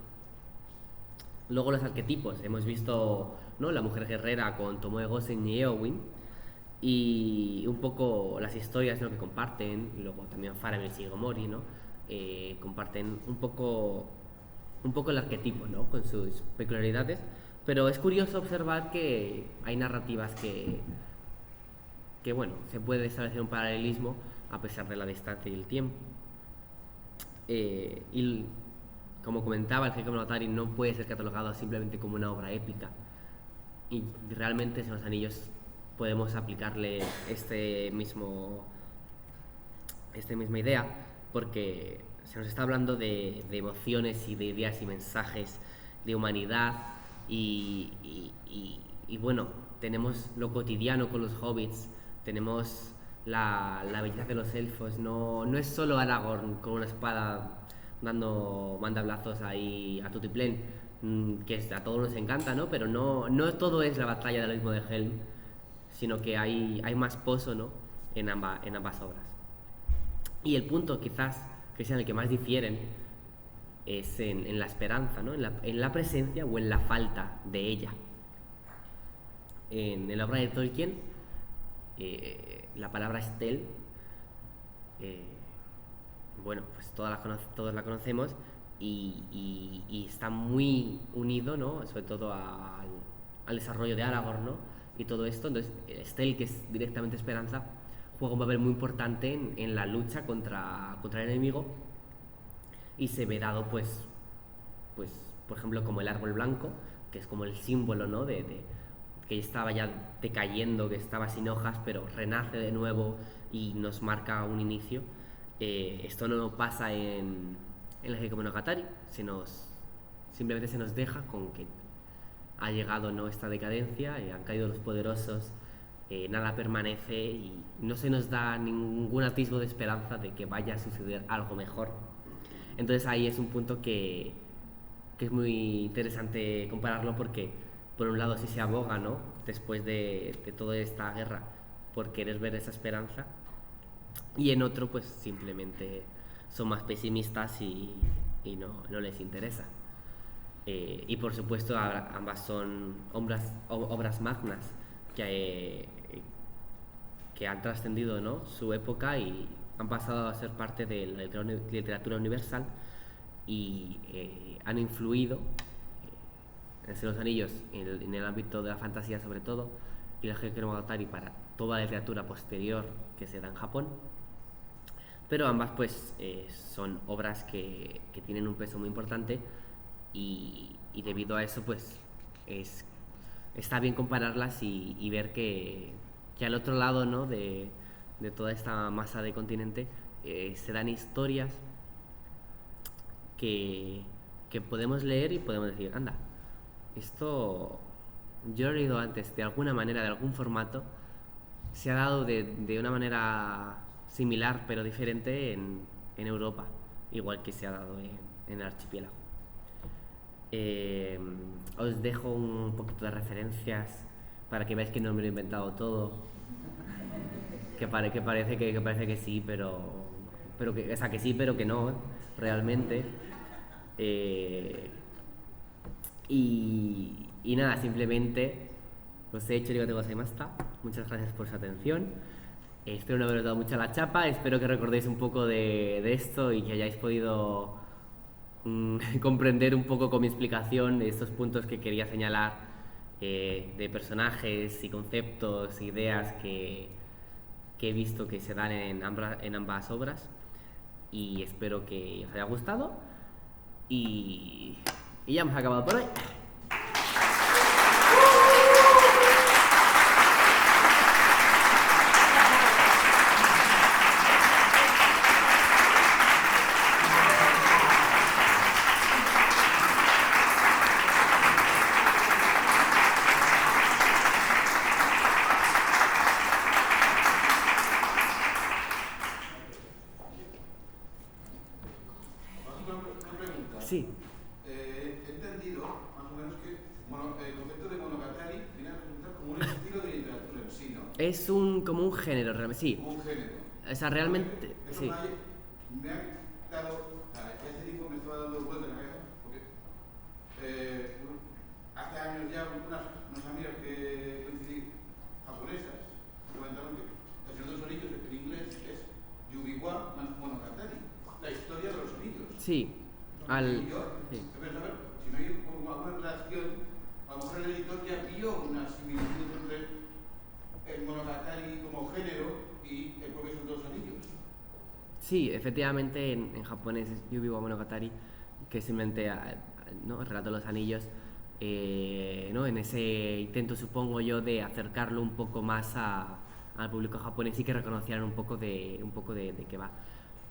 S1: Luego los arquetipos, hemos visto, ¿no?, la mujer guerrera con Tomoe Gosen y Eowyn, y un poco las historias, ¿no?, que comparten. Luego también Faramir y Shigemori, ¿no?, comparten un poco el arquetipo, ¿no?, con sus peculiaridades, pero es curioso observar que hay narrativas que bueno, se puede establecer un paralelismo a pesar de la distancia y el tiempo. Y como comentaba, el Heike Monogatari no puede ser catalogado simplemente como una obra épica, y realmente en Los Anillos podemos aplicarle esta misma idea, porque se nos está hablando de emociones y de ideas y mensajes de humanidad, y bueno, tenemos lo cotidiano con los hobbits, tenemos la belleza de los elfos. No es solo Aragorn con una espada dando mandablazos ahí a tutiplén, que a todos nos encanta, ¿no? Pero no todo es la batalla del abismo de Helm, sino que hay más pozo, ¿no?, en ambas obras. Y el punto quizás que sea en el que más difieren es en la esperanza, ¿no?, en la presencia o en la falta de ella. En la obra de Tolkien, la palabra Stel, bueno, pues todos la conocemos, y está muy unido, ¿no?, sobre todo al desarrollo de Aragorn, ¿no?, y todo esto. Entonces, Stel, que es directamente esperanza, juega un papel muy importante en la lucha contra el enemigo, y se ve dado, pues por ejemplo, como el árbol blanco, que es como el símbolo, ¿no?, de que estaba ya decayendo, que estaba sin hojas, pero renace de nuevo y nos marca un inicio. Esto no pasa en el Heike Monogatari, simplemente se nos deja con que ha llegado, ¿no?, esta decadencia, han caído los poderosos, nada permanece, y no se nos da ningún atisbo de esperanza de que vaya a suceder algo mejor. Entonces ahí es un punto que es muy interesante compararlo, porque por un lado sí se aboga, ¿no?, después de toda esta guerra, por querer ver esa esperanza, y en otro pues simplemente son más pesimistas y no les interesa. Y por supuesto ambas son obras magnas que han trascendido, ¿no?, su época, y han pasado a ser parte de la literatura universal, y han influido en Los Anillos en el ámbito de la fantasía sobre todo, y el Heike Monogatari para toda la literatura posterior que se da en Japón. Pero ambas pues son obras que tienen un peso muy importante, y debido a eso pues está bien compararlas y ver que al otro lado, ¿no?, de toda esta masa de continente se dan historias que podemos leer y podemos decir, anda, esto yo lo he leído antes de alguna manera, de algún formato, se ha dado de una manera similar pero diferente en Europa, igual que se ha dado en el archipiélago. Os dejo un poquito de referencias para que veáis que no me lo he inventado todo, que parece que sí, pero que, o sea, que sí, pero que no, realmente. Eh, y nada, simplemente os he hecho arigatou gozaimashita. Muchas gracias por su atención. Espero no haberos dado mucha la chapa, espero que recordéis un poco de esto y que hayáis podido comprender un poco con mi explicación estos puntos que quería señalar de personajes y conceptos, ideas que he visto que se dan en ambas obras, y espero que os haya gustado y ya hemos acabado por hoy. Sí.
S2: He entendido más o menos que el concepto de monogatari viene a representar como un estilo de literatura en sí, ¿no?
S1: Es como un género, realmente, sí.
S2: Como un género.
S1: O sea, realmente,
S2: Eso
S1: sí.
S2: me ha dado, hace tiempo me estaba dando vuelta en la cabeza, porque hace años ya unos amigos que coincidí japonesas comentaron que El Señor de los Anillos en inglés es Yubiwa Monogatari, la historia de los anillos.
S1: Sí.
S2: Y yo, saber si no hay alguna relación, a lo mejor el editor ya vio una similitud entre el monogatari como género y el propio Señor de los Anillos.
S1: Sí, efectivamente en japonés es Yubiwa Monogatari, que simplemente ¿no? El relato de los anillos, ¿no? En ese intento, supongo yo, de acercarlo un poco más al público japonés y que reconocieran un poco de qué va.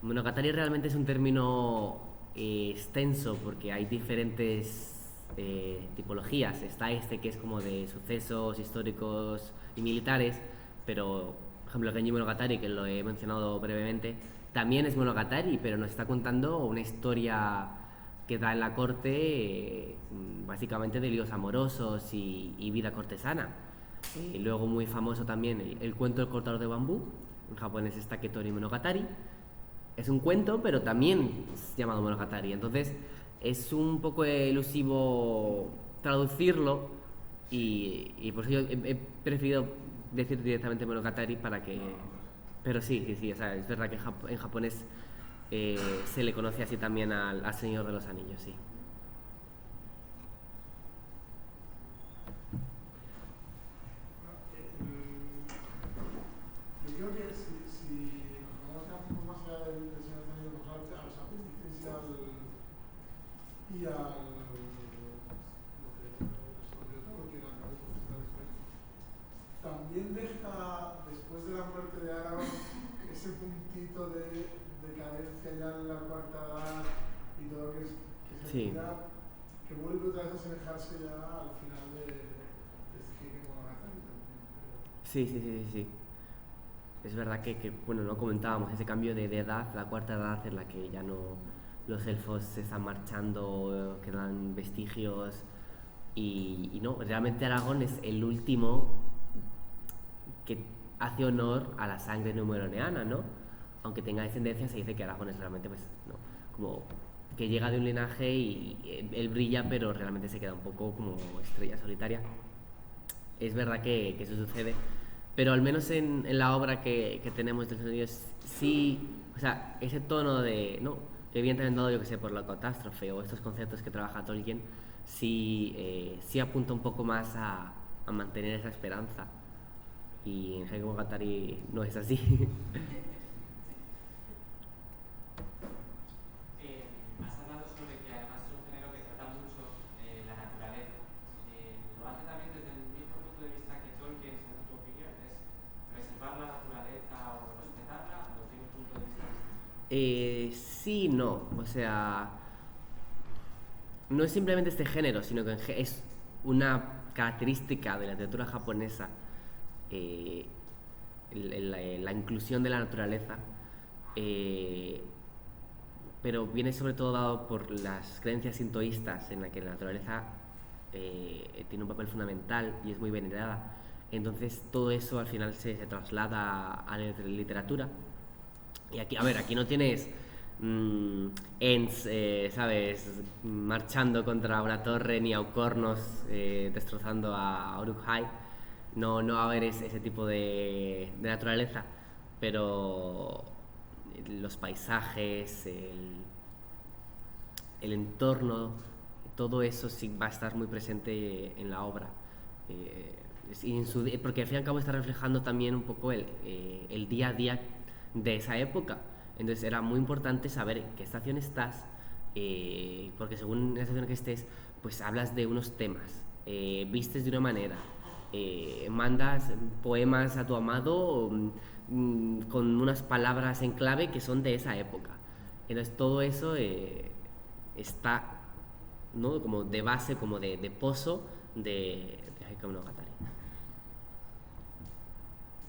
S1: Monogatari realmente es un término extenso porque hay diferentes tipologías. Está que es como de sucesos históricos y militares, pero por ejemplo Genji Monogatari, que lo he mencionado brevemente, también es Monogatari, pero nos está contando una historia que da en la corte, básicamente de líos amorosos y vida cortesana. Luego muy famoso también el cuento del cortador de bambú, en japonés es Taketori Monogatari. Es un cuento, pero también es llamado Monogatari. Entonces es un poco elusivo traducirlo y por eso yo he preferido decir directamente Monogatari para que... Pero sí, o sea, es verdad que en japonés se le conoce así también al Señor de los Anillos, sí.
S3: Yo creo que si nos vamos un poco más allá del Señor de los Anillos, a los apéndices y al sobre todo que era la después, también deja, después de la muerte de Aragorn, ese puntito de decadencia ya en la cuarta edad y todo que se
S1: Sí.
S3: tira, que vuelve otra vez a asemejarse ya al final de Skyrim Monogatari también.
S1: Sí. Es verdad que bueno, no comentábamos ese cambio de edad, la cuarta edad en la que ya no los elfos se están marchando, quedan vestigios y no, realmente Aragorn es el último que hace honor a la sangre numeroneana, ¿no? Aunque tenga descendencia, se dice que Aragorn es realmente, pues, ¿no? Como que llega de un linaje y él brilla, pero realmente se queda un poco como estrella solitaria. Es verdad que eso sucede, pero al menos en la obra que tenemos de los Anillos, sí, o sea, ese tono de, ¿no? Que evidentemente dado, yo que sé, por la catástrofe o estos conceptos que trabaja Tolkien, sí apunta un poco más a mantener esa esperanza. Y en Genji Monogatari no es así.
S4: Has hablado sobre que además es un género que trata mucho la naturaleza. ¿Lo hace también desde el mismo punto de vista que Tolkien, según tu opinión? ¿Es preservar la naturaleza o respetarla? ¿O tiene un punto de vista distinto?
S1: Sí, no. O sea, no es simplemente este género, sino que es una característica de la literatura japonesa, la inclusión de la naturaleza, pero viene sobre todo dado por las creencias sintoístas en la que la naturaleza tiene un papel fundamental y es muy venerada. Entonces todo eso al final se traslada a la literatura. Y aquí, a ver, aquí no tienes Ents, ¿sabes? Marchando contra una torre, ni Aucornos destrozando a Uruk-hai. No va a haber ese tipo de naturaleza, pero los paisajes, el entorno, todo eso sí va a estar muy presente en la obra. Porque al fin y al cabo está reflejando también un poco el día a día de esa época. Entonces era muy importante saber en qué estación estás, porque según la estación en que estés, pues hablas de unos temas, vistes de una manera, mandas poemas a tu amado con unas palabras en clave que son de esa época. Entonces todo eso está, ¿no? Como de base, como de pozo de Hakame no Gatari.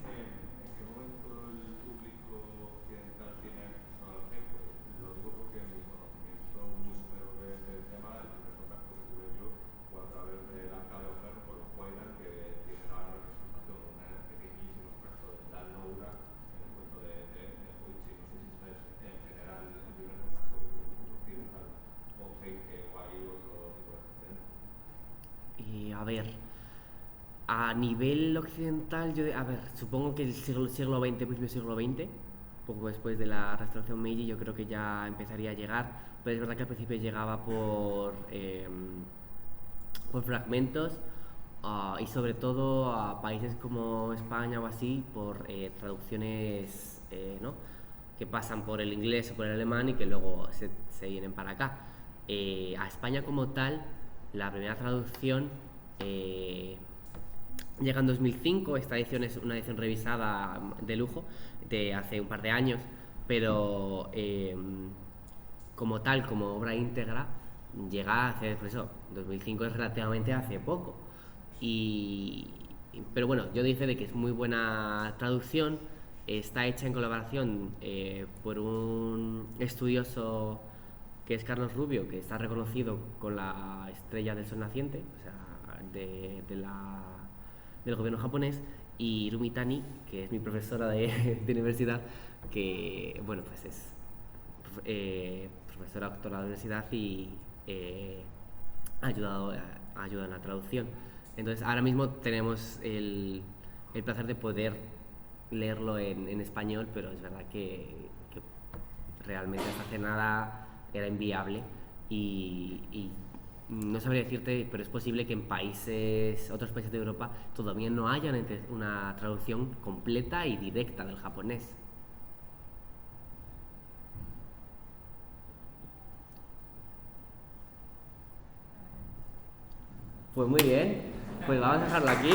S5: ¿En qué momento el público occidental tiene acceso al texto? Lo digo porque mi conocimiento muy somero del tema, el primer contacto que tuve yo fue a través del Arca de Ofer con los Wayland, que tiene la representación de un pequeñísimo extracto de Dan Loura en el cuento de Hoichi. No sé si sabes en general el primer contacto que tuvo un occidental con Heike o hay otro tipo de referente.
S1: Y a ver, a nivel occidental, supongo que el siglo XX, principio del siglo XX, poco después de la restauración Meiji, yo creo que ya empezaría a llegar, pero es verdad que al principio llegaba por fragmentos y sobre todo a países como España o así, por traducciones, ¿no? Que pasan por el inglés o por el alemán y que luego se vienen para acá. A España como tal, la primera traducción llega en 2005. Esta edición es una edición revisada de lujo de hace un par de años, pero como tal, como obra íntegra, llega hace, pues eso, 2005 es relativamente hace poco. Pero bueno, yo dice de que es muy buena traducción, está hecha en colaboración por un estudioso que es Carlos Rubio, que está reconocido con la estrella del sol naciente, o sea, del gobierno japonés, y Hirumi Tani, que es mi profesora de universidad, que bueno, pues es profesora doctora de la universidad y ha ayudado en la traducción. Entonces ahora mismo tenemos el placer de poder leerlo en español, pero es verdad que realmente hasta hace nada era inviable y no sabría decirte, pero es posible que en otros países de Europa todavía no haya una traducción completa y directa del japonés. Pues muy bien, pues vamos a dejarlo aquí.